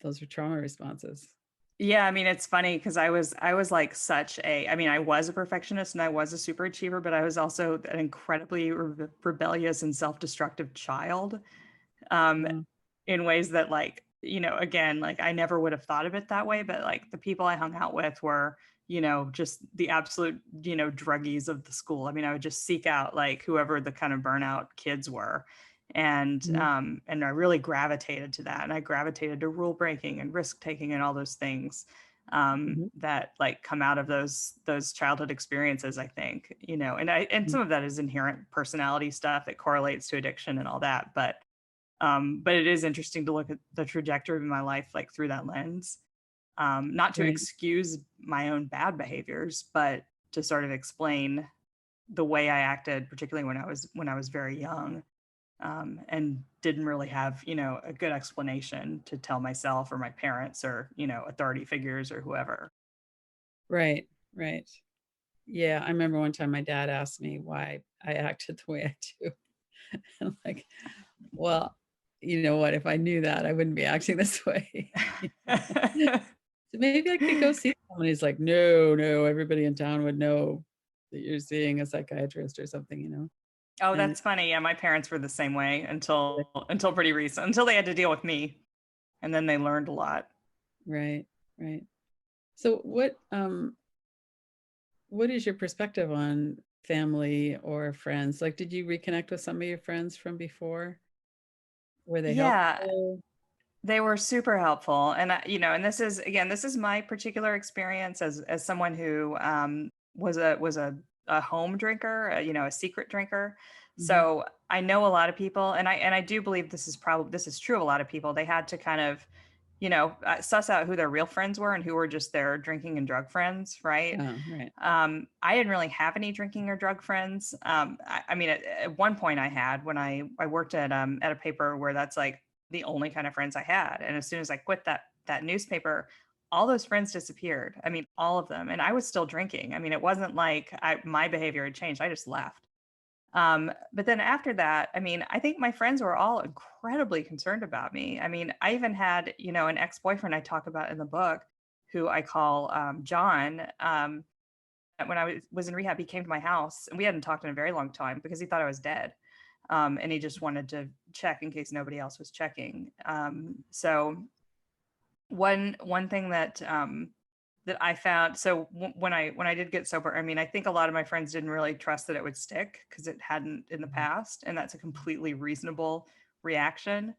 Speaker 1: those are trauma responses.
Speaker 2: Yeah, I mean, it's funny because I was like I mean, I was a perfectionist and I was a super achiever, but I was also an incredibly rebellious and self-destructive child. Um,
Speaker 1: Oh,
Speaker 2: in ways that, like, again, like I never would have thought of it that way, but like the people I hung out with were, just the absolute, druggies of the school. I mean, I would just seek out like whoever the kind of burnout kids were.
Speaker 1: mhm,
Speaker 2: And I really gravitated to that. And I gravitated to rule breaking and risk taking and all those things
Speaker 1: mhm,
Speaker 2: that like come out of those childhood experiences, I think, and
Speaker 1: mhm.
Speaker 2: some of that is inherent personality stuff that correlates to addiction and all that. But it is interesting to look at the trajectory of my life like through that lens, not to
Speaker 1: Right,
Speaker 2: excuse my own bad behaviors, but to sort of explain the way I acted, particularly when I was very young, and didn't really have a good explanation to tell myself or my parents or authority figures or whoever.
Speaker 1: right, right. Yeah, I remember one time my dad asked me why I acted the way I do. I'm like, well, you know what? If I knew that, I wouldn't be acting this way. So maybe I could go see someone. He's like, no, no, everybody in town would know that you're seeing a psychiatrist or something, you know?
Speaker 2: Oh,
Speaker 1: And
Speaker 2: that's funny. Yeah, my parents were the same way until pretty recent, until they had to deal with me, and then they learned a lot.
Speaker 1: right, right. So what is your perspective on family or friends? Like, did you reconnect with some of your friends from before? Were they
Speaker 2: Yeah,
Speaker 1: helpful?
Speaker 2: they were super helpful. And and this is, again, this is my particular experience as someone who was a home drinker, a secret drinker.
Speaker 1: Mhm.
Speaker 2: So I know a lot of people, and I do believe this is true of a lot of people. They had to kind of suss out who their real friends were and who were just their drinking and drug friends, right?
Speaker 1: Oh, right.
Speaker 2: I didn't really have any drinking or drug friends. I mean, at one point I had, when I worked at a paper where that's like the only kind of friends I had. And as soon as I quit that newspaper, all those friends disappeared. I mean, all of them. And I was still drinking. I mean, it wasn't like my behavior had changed. I just left. But then after that, I mean, I think my friends were all incredibly concerned about me. I mean, I even had, an ex-boyfriend I talk about in the book, who I call John. When I was in rehab, he came to my house and we hadn't talked in a very long time because he thought I was dead. And he just wanted to check in case nobody else was checking. So one thing that I found, so when I did get sober, I mean, I think a lot of my friends didn't really trust that it would stick because it hadn't in the
Speaker 1: Mhm.
Speaker 2: past, and that's a completely reasonable reaction.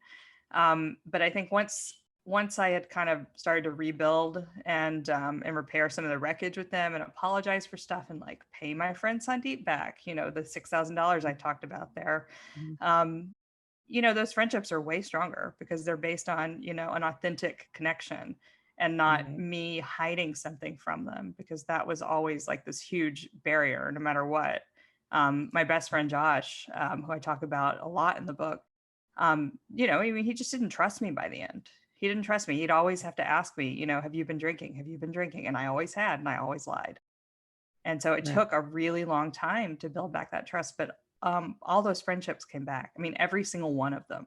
Speaker 2: But I think once I had kind of started to rebuild and repair some of the wreckage with them and apologize for stuff and like pay my friend Sandeep back, the $6,000 I talked about there,
Speaker 1: Mhm.
Speaker 2: um, those friendships are way stronger because they're based on, an authentic connection and not
Speaker 1: Right.
Speaker 2: me hiding something from them, because that was always like this huge barrier no matter what. My best friend Josh, who I talk about a lot in the book, I mean, he just didn't trust me by the end. He didn't trust me. He'd always have to ask me, have you been drinking? Have you been drinking? And I always had, and I always lied. And so it
Speaker 1: Right.
Speaker 2: took a really long time to build back that trust. But all those friendships came back. I mean, every single one of them.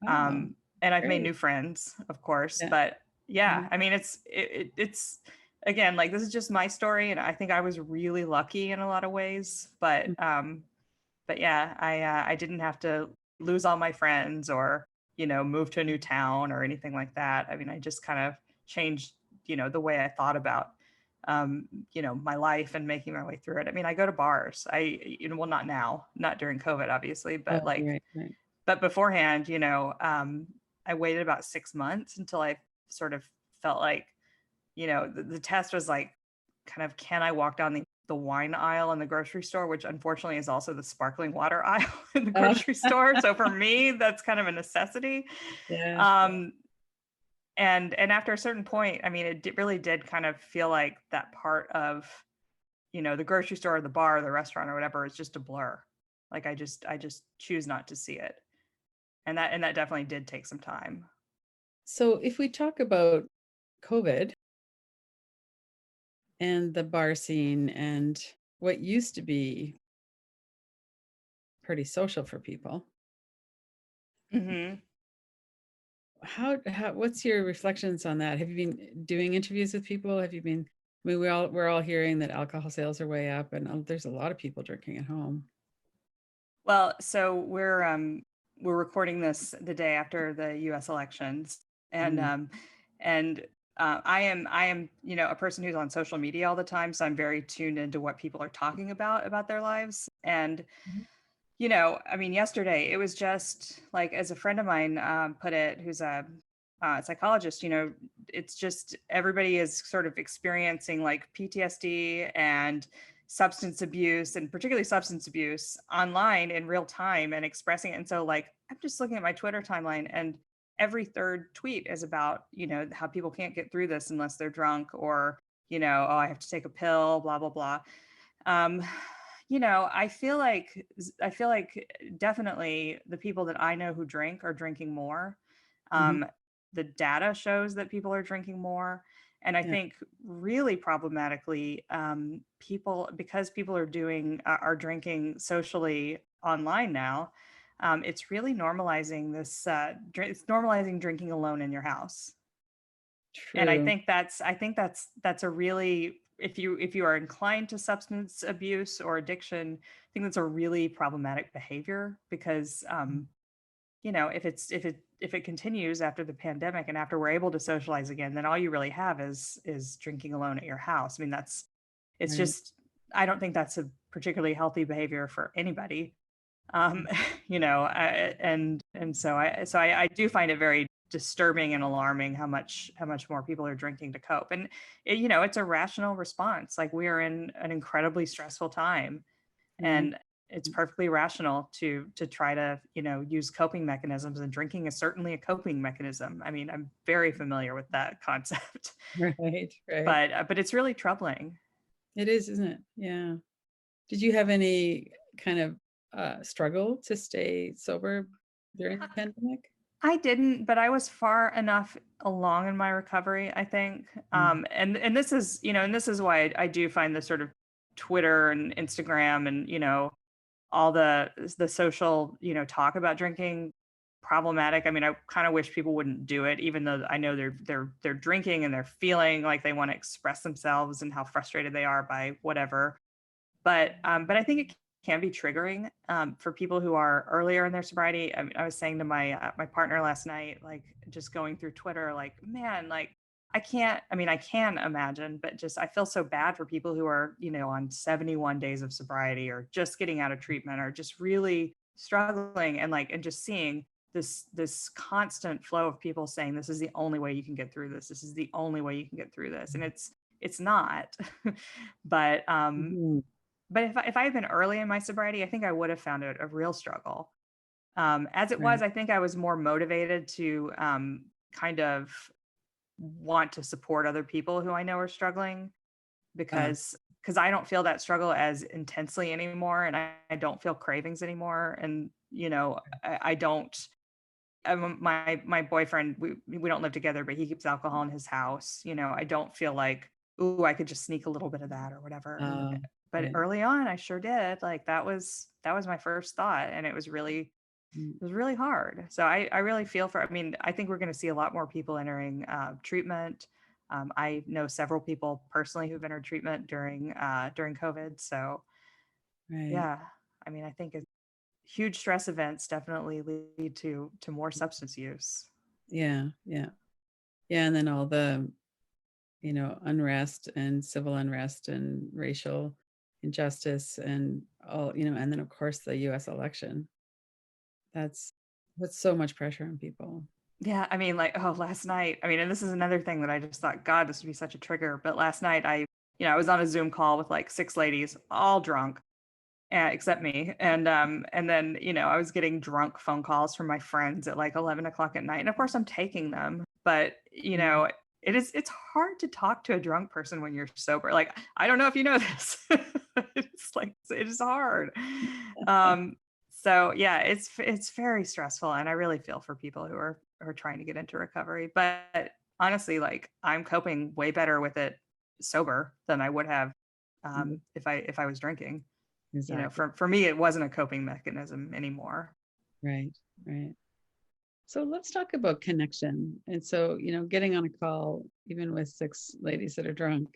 Speaker 1: Oh,
Speaker 2: And I've made
Speaker 1: great.
Speaker 2: new friends, of course.
Speaker 1: Yeah.
Speaker 2: But yeah,
Speaker 1: Mhm.
Speaker 2: I mean, it's again, like, this is just my story, and I think I was really lucky in a lot of ways.
Speaker 1: Mm.
Speaker 2: But yeah, I didn't have to lose all my friends or move to a new town or anything like that. I mean, I just kind of changed the way I thought about my life and making my way through it. I mean, I go to bars. Well, not now, not during COVID, obviously, but
Speaker 1: Oh,
Speaker 2: like
Speaker 1: right, right.
Speaker 2: but beforehand, I waited about 6 months until I sort of felt like, the test was like, kind of, can I walk down the wine aisle in the grocery store, which unfortunately is also the sparkling water aisle in the
Speaker 1: Oh,
Speaker 2: grocery store. So for me, that's kind of a necessity.
Speaker 1: yeah, yeah.
Speaker 2: Um, and after a certain point, I mean, really did kind of feel like that part of, the grocery store, or the bar, or the restaurant, or whatever is just a blur. Like I just choose not to see it. And that definitely did take some time.
Speaker 1: So if we talk about COVID and the bar scene and what used to be pretty social for people,
Speaker 2: Hmm.
Speaker 1: how what's your reflections on that? Have you been doing interviews with people? Have you been, I mean, we're all hearing that alcohol sales are way up and there's a lot of people drinking at home.
Speaker 2: Well, so we're recording this the day after the U.S. elections, and
Speaker 1: Mm,
Speaker 2: um, and I am a person who's on social media all the time, so I'm very tuned into what people are talking about their lives. And
Speaker 1: mhm,
Speaker 2: I mean, yesterday it was just like, as a friend of mine put it, who's a psychologist. It's just everybody is sort of experiencing like PTSD and substance abuse, and particularly substance abuse online in real time, and expressing it. And so, like, I'm just looking at my Twitter timeline, and every third tweet is about, how people can't get through this unless they're drunk, or, oh, I have to take a pill, blah, blah, blah. Um, I feel like definitely the people that I know who drink are drinking more.
Speaker 1: mhm,
Speaker 2: Um, the data shows that people are drinking more. And I
Speaker 1: yeah,
Speaker 2: think really problematically, because people are drinking socially online now. It's really normalizing it's normalizing drinking alone in your house. And I
Speaker 1: true.
Speaker 2: think that's a really, if you are inclined to substance abuse or addiction, I think that's a really problematic behavior, because if it continues after the pandemic, and after we're able to socialize again, then all you really have is drinking alone at your house. I mean, it's
Speaker 1: Right.
Speaker 2: just, I don't think that's a particularly healthy behavior for anybody.
Speaker 1: Mm,
Speaker 2: um and so I do find it very disturbing and alarming how much more people are drinking to cope. And it's a rational response. Like, we are in an incredibly stressful time,
Speaker 1: right.
Speaker 2: and it's perfectly rational to try to use coping mechanisms, and drinking is certainly a coping mechanism. I mean, I'm very familiar with that concept.
Speaker 1: Right. Right.
Speaker 2: But it's really troubling.
Speaker 1: It is, isn't it? Yeah. Did you have any kind of struggle to stay sober during the pandemic?
Speaker 2: I didn't, but I was far enough along in my recovery, I think.
Speaker 1: Mm,
Speaker 2: And this is why I do find the sort of Twitter and Instagram, and all the social talk about drinking problematic. I mean, I kind of wish people wouldn't do it, even though I know they're drinking and they're feeling like they want to express themselves and how frustrated they are by whatever. But I think it can be triggering for people who are earlier in their sobriety. I mean, I was saying to my partner last night, like, just going through Twitter, like, man, like, I can't. I mean, I can imagine, but just, I feel so bad for people who are on 71 days of sobriety, or just getting out of treatment, or just really struggling, and just seeing this constant flow of people saying, this is the only way you can get through this. This is the only way you can get through this, and it's not. but
Speaker 1: mhm,
Speaker 2: but if I had been early in my sobriety, I think I would have found it a real struggle. As it was,
Speaker 1: right.
Speaker 2: I think I was more motivated to kind of want to support other people who I know are struggling,
Speaker 1: Uh,
Speaker 2: because I don't feel that struggle as intensely anymore, and I don't feel cravings anymore, and I don't. My boyfriend, we don't live together, but he keeps alcohol in his house. I don't feel like, ooh, I could just sneak a little bit of that or whatever. But
Speaker 1: right.
Speaker 2: early on, I sure did. Like, that was my first thought, and it was really
Speaker 1: Mm,
Speaker 2: it was really hard. So I really feel for. I mean, I think we're going to see a lot more people entering treatment. I know several people personally who've entered treatment during COVID. So
Speaker 1: right.
Speaker 2: yeah, I mean, I think huge stress events definitely lead to more substance use.
Speaker 1: Yeah. Yeah. Yeah. And then all the, unrest and civil unrest and racial injustice and all, and then of course the US election. That's puts so much pressure on people.
Speaker 2: Yeah, I mean, like, oh, last night, I mean, and this is another thing that I just thought, God, this would be such a trigger. But last night, I was on a Zoom call with like six ladies, all drunk, except me. And then, I was getting drunk phone calls from my friends at like 11 o'clock at night. And of course, I'm taking them. but
Speaker 1: Yeah.
Speaker 2: it's hard to talk to a drunk person when you're sober. Like, I don't know if you know this. It's like it is hard. Um, so yeah, it's very stressful, and I really feel for people who are trying to get into recovery. But honestly, like, I'm coping way better with it sober than I would have
Speaker 1: Mhm.
Speaker 2: if I was drinking.
Speaker 1: Exactly.
Speaker 2: For me, it wasn't a coping mechanism anymore.
Speaker 1: Right. Right. So let's talk about connection. And so, getting on a call, even with six ladies that are drunk,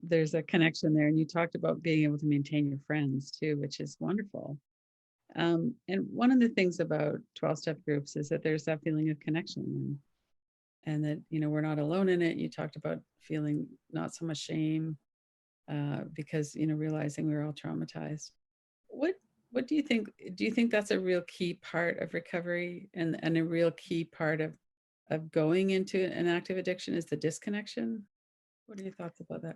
Speaker 1: there's a connection there. And you talked about being able to maintain your friends too, which is wonderful. And one of the things about 12 step groups is that there's that feeling of connection and that, we're not alone in it. You talked about feeling not so much shame because, realizing we were all traumatized. What what do you think? Do you think that's a real key part of recovery and a real key part of going into an active addiction is the disconnection? What are your thoughts about that?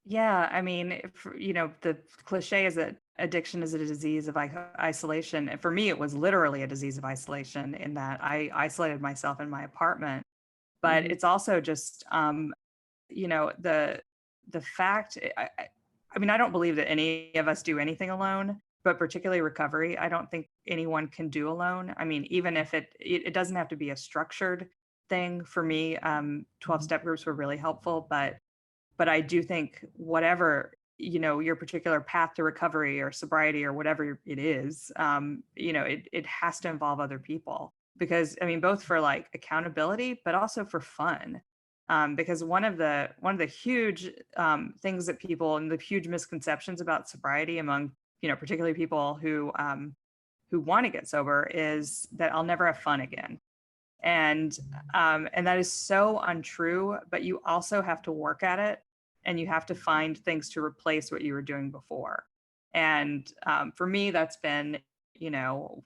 Speaker 2: Yeah, I mean, the cliche is that addiction is a disease of isolation. And for me, it was literally a disease of isolation in that I isolated myself in my apartment. But
Speaker 1: Mhm.
Speaker 2: it's also just, the fact. I mean, I don't believe that any of us do anything alone, but particularly recovery, I don't think anyone can do alone. I mean, even if it doesn't have to be a structured thing. For me, 12
Speaker 1: Mhm.
Speaker 2: step groups were really helpful, but I do think whatever, your particular path to recovery or sobriety or whatever it is, it has to involve other people because I mean, both for like accountability, but also for fun. Because one of the huge things that people and the huge misconceptions about sobriety among, particularly people who want to get sober is that I'll never have fun again. And that is so untrue, but you also have to work at it, and you have to find things to replace what you were doing before. And for me, that's been,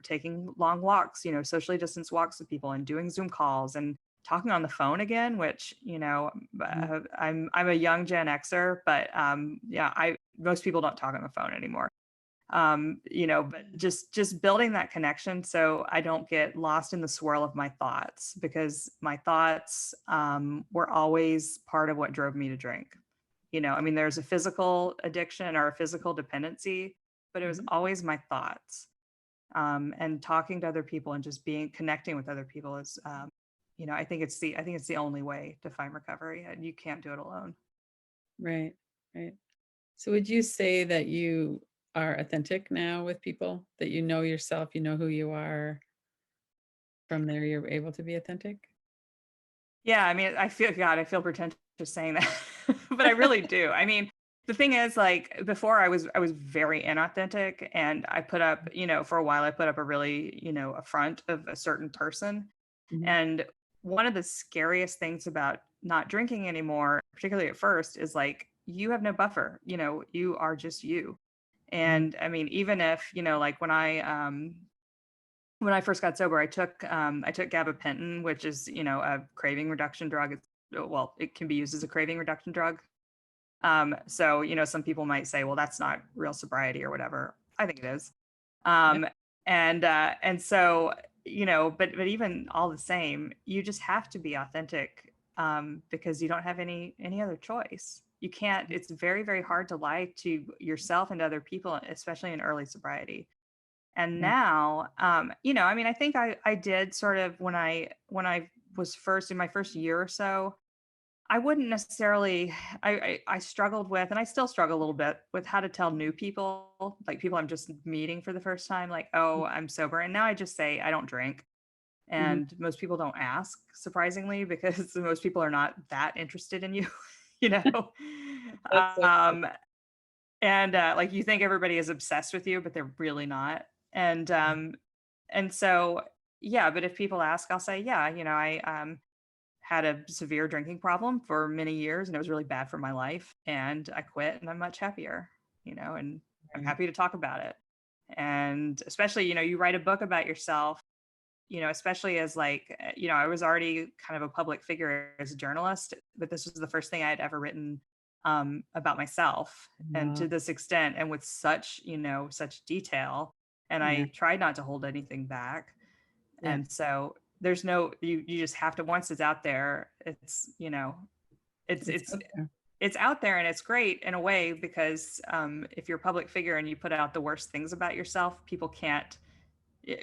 Speaker 2: taking long walks, socially distanced walks with people, and doing Zoom calls, and talking on the phone again, which,
Speaker 1: Mhm.
Speaker 2: I'm a young Gen Xer, but yeah, I most people don't talk on the phone anymore. But just building that connection so I don't get lost in the swirl of my thoughts, because my thoughts were always part of what drove me to drink. I mean, there's a physical addiction or a physical dependency, but it was
Speaker 1: Mhm.
Speaker 2: always my thoughts. And talking to other people and just being connecting with other people is, I think it's the only way to find recovery, and you can't do it alone.
Speaker 1: Right. Right. So would you say that you are authentic now with people, that you know yourself, you know who you are, from there you're able to be authentic?
Speaker 2: Yeah, I mean, I feel pretentious saying that, but I really do. I mean, the thing is, like, before I was very inauthentic, and I put up, for a while I put up a really, a front of a certain person.
Speaker 1: Mhm.
Speaker 2: And one of the scariest things about not drinking anymore, particularly at first, is like you have no buffer. You are just you.
Speaker 1: Mhm.
Speaker 2: And I mean, even if, like when I first got sober, I took gabapentin, which is, a craving reduction drug. Well, it can be used as a craving reduction drug. So, some people might say, well, that's not real sobriety or whatever. I think it is.
Speaker 1: Yep.
Speaker 2: Um, and so, but even all the same, you just have to be authentic, because you don't have any other choice. You can't. It's very, very hard to lie to yourself and to other people, especially in early sobriety. And
Speaker 1: Right.
Speaker 2: now, I mean, I think I did sort of when I was first in my first year or so. I wouldn't necessarily. I struggled with, and I still struggle a little bit with how to tell new people, like people I'm just meeting for the first time, like, oh, I'm sober, and now I just say I don't drink,
Speaker 1: Mhm.
Speaker 2: and most people don't ask, surprisingly, because most people are not that interested in you, you know.
Speaker 1: That's so true.
Speaker 2: Um, and like, you think everybody is obsessed with you, but they're really not. And so yeah, but if people ask, I'll say, yeah, I had a severe drinking problem for many years, and it was really bad for my life, and I quit, and I'm much happier, and I'm
Speaker 1: Right.
Speaker 2: happy to talk about it. And especially, you write a book about yourself, especially as like, I was already kind of a public figure as a journalist, but this was the first thing I had ever written about myself, and
Speaker 1: Wow.
Speaker 2: to this extent, and with such, such detail. And
Speaker 1: Yeah.
Speaker 2: I tried not to hold anything back.
Speaker 1: Yeah.
Speaker 2: And so there's no, you just have to, once it's out there, it's, it's,
Speaker 1: It's
Speaker 2: it's,
Speaker 1: out there.
Speaker 2: it's out there, and it's great in a way because if you're a public figure and you put out the worst things about yourself, people can't,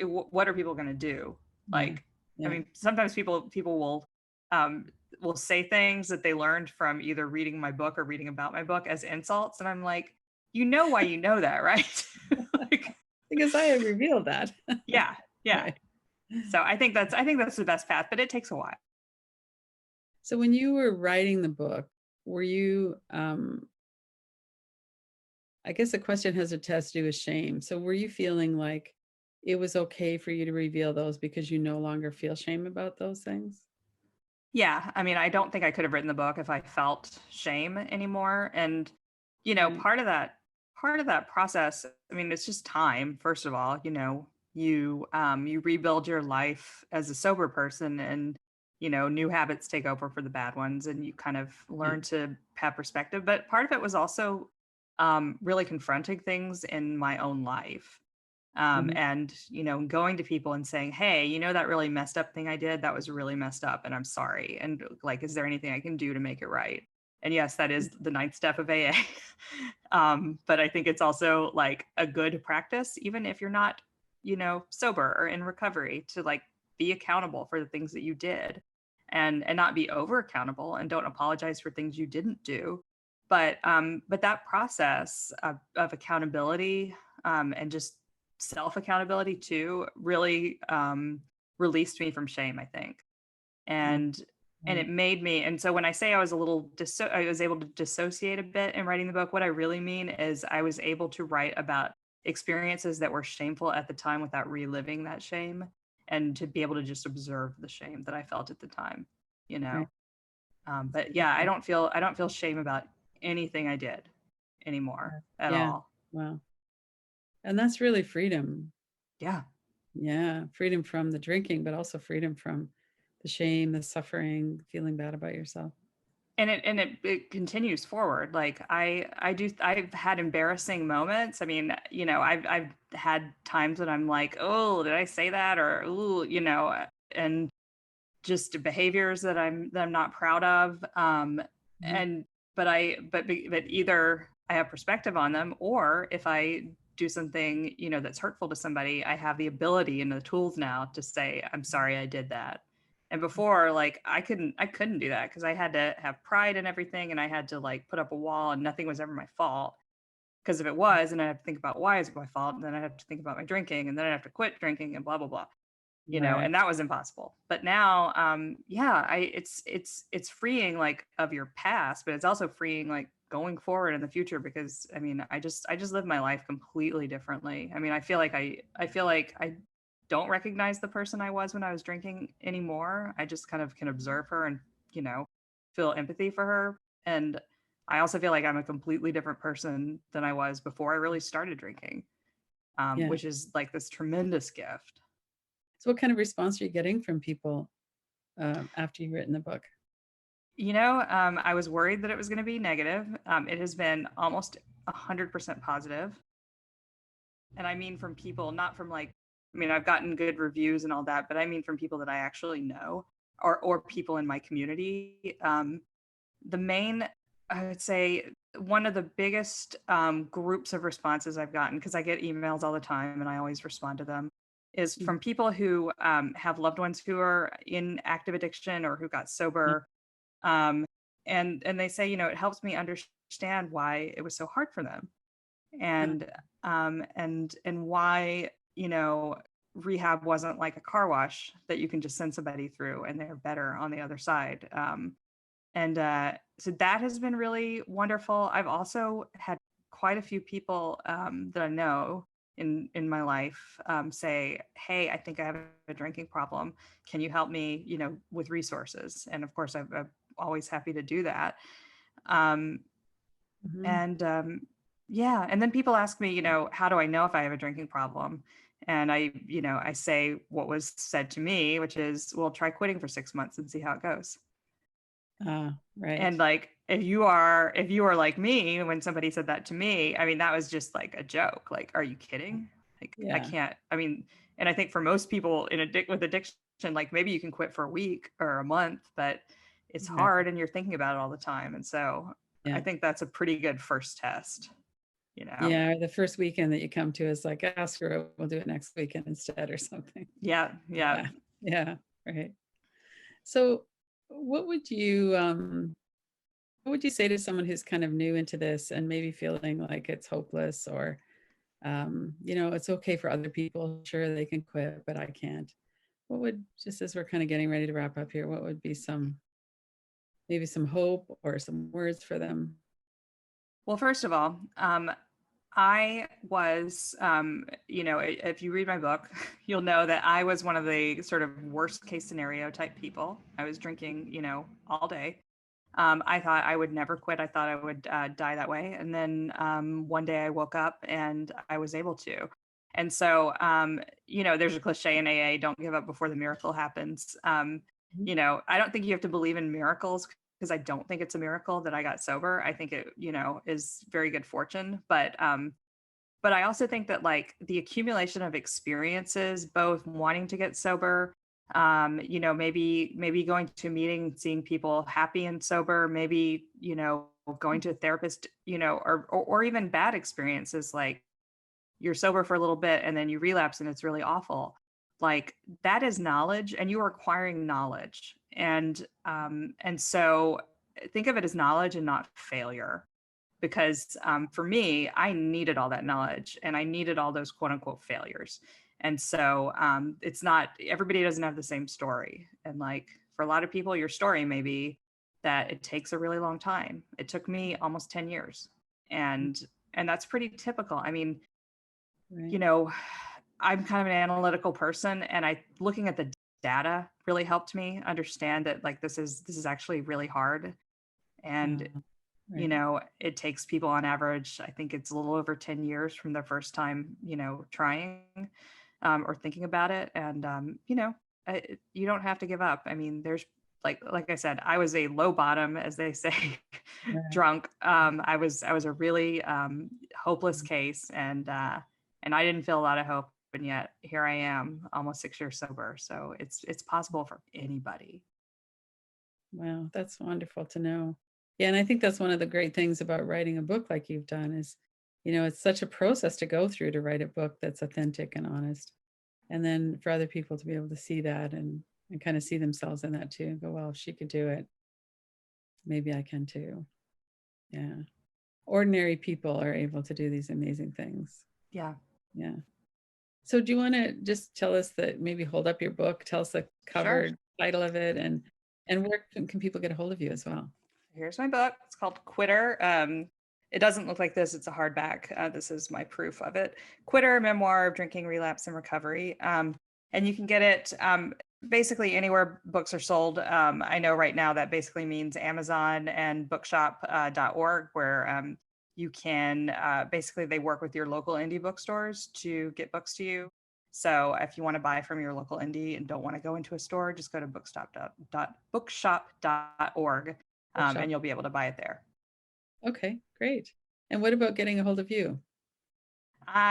Speaker 2: what are people going to do?
Speaker 1: Yeah.
Speaker 2: Like, I
Speaker 1: Yeah.
Speaker 2: mean, sometimes people um, will say things that they learned from either reading my book or reading about my book as insults. And I'm like, you know why you know that, right? Like,
Speaker 1: Because I have revealed that.
Speaker 2: yeah, yeah.
Speaker 1: Right.
Speaker 2: So I think that's the best path, but it takes a while.
Speaker 1: So when you were writing the book, were you, I guess the question has to do with shame. So were you feeling like it was okay for you to reveal those because you no longer feel shame about those things?
Speaker 2: Yeah, I mean, I don't think I could have written the book if I felt shame anymore. And
Speaker 1: Right.
Speaker 2: part of that process, I mean, it's just time. First of all, you rebuild your life as a sober person, and new habits take over for the bad ones, and you kind of
Speaker 1: Yeah.
Speaker 2: learn to have perspective. But part of it was also really confronting things in my own life.
Speaker 1: Mhm.
Speaker 2: And going to people and saying, hey, that really messed up thing I did, that was really messed up and I'm sorry, and like, is there anything I can do to make it right? And yes, that is the ninth step of AA. But I think it's also like a good practice, even if you're not sober or in recovery, to like be accountable for the things that you did, and not be over accountable, and don't apologize for things you didn't do. But that process of accountability, and just self accountability too, really released me from shame, I think.
Speaker 1: Yeah.
Speaker 2: And it
Speaker 1: Right.
Speaker 2: made me, and so when I say I was I was able to dissociate a bit in writing the book, what I really mean is I was able to write about experiences that were shameful at the time without reliving that shame, and to be able to just observe the shame that I felt at the time, you
Speaker 1: Right.
Speaker 2: know.
Speaker 1: That's
Speaker 2: But yeah, I
Speaker 1: beautiful.
Speaker 2: don't feel shame about anything I did anymore
Speaker 1: Yeah.
Speaker 2: at
Speaker 1: Yeah.
Speaker 2: all.
Speaker 1: Wow. And that's really freedom.
Speaker 2: Yeah.
Speaker 1: Yeah. Freedom from the drinking, but also freedom from the shame, the suffering, feeling bad about yourself.
Speaker 2: And it continues forward. Like I've had embarrassing moments. I mean, I've had times when I'm like, oh, did I say that? Or ooh, and just behaviors that I'm not proud of.
Speaker 1: Mhm.
Speaker 2: And but either I have perspective on them, or if I do something that's hurtful to somebody, I have the ability and the tools now to say, I'm sorry I did that. And before, like, I couldn't do that because I had to have pride in everything, and I had to like put up a wall, and nothing was ever my fault. Because if it was, and I have to think about why is it my fault, and then I have to think about my drinking, and then I have to quit drinking, and blah blah blah,
Speaker 1: Right.
Speaker 2: and that was impossible. But now, yeah, it's freeing, like, of your past, but it's also freeing, like, going forward in the future, because I mean, I just live my life completely differently. I mean, I feel like I don't recognize the person I was when I was drinking anymore. I just kind of can observe her and, you know, feel empathy for her. And I also feel like I'm a completely different person than I was before I really started drinking,
Speaker 1: Yeah.
Speaker 2: which is like this tremendous gift.
Speaker 1: So what kind of response are you getting from people after you've written the book?
Speaker 2: I was worried that it was going to be negative. It has been almost 100% positive. And I mean, from people, not from like, I mean, I've gotten good reviews and all that, but I mean from people that I actually know, or people in my community. The main, I would say, one of the biggest groups of responses I've gotten, because I get emails all the time and I always respond to them, is
Speaker 1: Mhm.
Speaker 2: from people who have loved ones who are in active addiction or who got
Speaker 1: Yeah.
Speaker 2: sober. Um, and they say, it helps me understand why it was so hard for them,
Speaker 1: Uh,
Speaker 2: and why, rehab wasn't like a car wash that you can just send somebody through and they're better on the other side. And so that has been really wonderful. I've also had quite a few people that I know in my life say, "Hey, I think I have a drinking problem. Can you help me? With resources?" And of course, I'm always happy to do that. Um,
Speaker 1: mhm.
Speaker 2: and yeah, and then people ask me, how do I know if I have a drinking problem? And I say what was said to me, which is, well, try quitting for 6 months and see how it goes.
Speaker 1: Right.
Speaker 2: And like, if you are like me, when somebody said that to me, I mean, that was just like a joke. Like, are you kidding? Like, I
Speaker 1: Yeah.
Speaker 2: can't. I mean, and I think for most people with addiction, Like maybe you can quit for a week or a month, but it's
Speaker 1: Right.
Speaker 2: hard and you're thinking about it all the time. And so I
Speaker 1: Yeah.
Speaker 2: think that's a pretty good first test, you know?
Speaker 1: Yeah. The first weekend that you come to is like, ah, screw it. We'll do it next weekend instead or something.
Speaker 2: Yeah. Yeah.
Speaker 1: Yeah. Yeah. Right. So what would you say to someone who's kind of new into this and maybe feeling like it's hopeless or it's okay for other people. Sure, they can quit, but I can't. What would, just as we're kind of getting ready to wrap up here, what would be maybe some hope or some words for them?
Speaker 2: Well, first of all, I was, if you read my book, you'll know that I was one of the sort of worst case scenario type people. I was drinking, all day. I thought I would never quit. I thought I would die that way. And then one day I woke up and I was able to. And so, there's a cliche in AA, don't give up before the miracle happens.
Speaker 1: Mhm.
Speaker 2: I don't think you have to believe in miracles because I don't think it's a miracle that I got sober. I think it, is very good fortune. But I also think that like the accumulation of experiences, both wanting to get sober, maybe going to a meeting, seeing people happy and sober, maybe, going to a therapist, or even bad experiences like you're sober for a little bit and then you relapse and it's really awful. Like that is knowledge and you are acquiring knowledge. And so think of it as knowledge and not failure because for me, I needed all that knowledge and I needed all those quote unquote failures. And so it's not, everybody doesn't have the same story. And like for a lot of people, your story may be that it takes a really long time. It took me almost 10 years. And and that's pretty typical. I mean, you
Speaker 1: Right.
Speaker 2: know, I'm kind of an analytical person and I looking at the data really helped me understand that like this is actually really hard. And
Speaker 1: Right.
Speaker 2: it takes people on average, I think it's a little over 10 years from their first time, trying or thinking about it. And, you don't have to give up. I mean, there's like I said, I was a low bottom, as they say,
Speaker 1: Right.
Speaker 2: drunk. I was a really hopeless case and I didn't feel a lot of hope. And yet here I am almost 6 years sober. So it's possible for anybody.
Speaker 1: Wow, that's wonderful to know. Yeah, and I think that's one of the great things about writing a book like you've done is, it's such a process to go through to write a book that's authentic and honest. And then for other people to be able to see that and kind of see themselves in that too and go, well, if she could do it, maybe I can too. Yeah. Ordinary people are able to do these amazing things.
Speaker 2: Yeah,
Speaker 1: Yeah. So do you want to just tell us that, maybe hold up your book, tell us the
Speaker 2: sure.
Speaker 1: cover title of it, and where can people get a hold of you as well?
Speaker 2: Here's my book. It's called Quitter. It doesn't look like this. It's a hardback. This is my proof of it. Quitter, Memoir of Drinking, Relapse, and Recovery. And you can get it basically anywhere books are sold. I know right now that basically means Amazon and bookshop.org, where you can basically they work with your local indie bookstores to get books to you. So if you want to buy from your local indie and don't want to go into a store, just go to bookshop.org
Speaker 1: Bookshop.
Speaker 2: and you'll be able to buy it there.
Speaker 1: Okay, great. And what about getting a hold of you?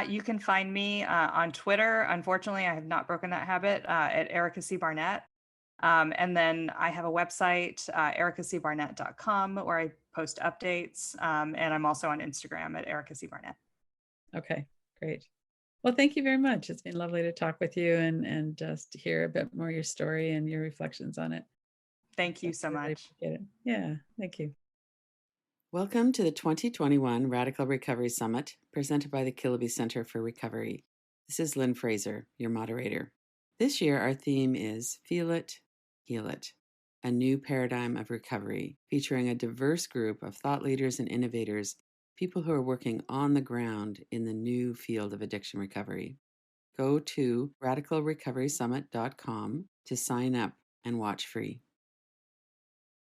Speaker 2: You can find me on Twitter. Unfortunately, I have not broken that habit at Erica C. Barnett. And then I have a website, ericacbarnett.com, where I post updates. And I'm also on Instagram at Erica C. Barnett.
Speaker 1: Okay, great. Well, thank you very much. It's been lovely to talk with you and just to hear a bit more your story and your reflections on it.
Speaker 2: Thank
Speaker 1: So
Speaker 2: you so
Speaker 1: I really
Speaker 2: much.
Speaker 1: appreciate it. Yeah, thank you.
Speaker 3: Welcome to the 2021 Radical Recovery Summit presented by the Kiloby Center for Recovery. This is Lynn Fraser, your moderator. This year, our theme is Feel It, Heal It, a new paradigm of recovery, featuring a diverse group of thought leaders and innovators, people who are working on the ground in the new field of addiction recovery. Go to radicalrecoverysummit.com to sign up and watch free.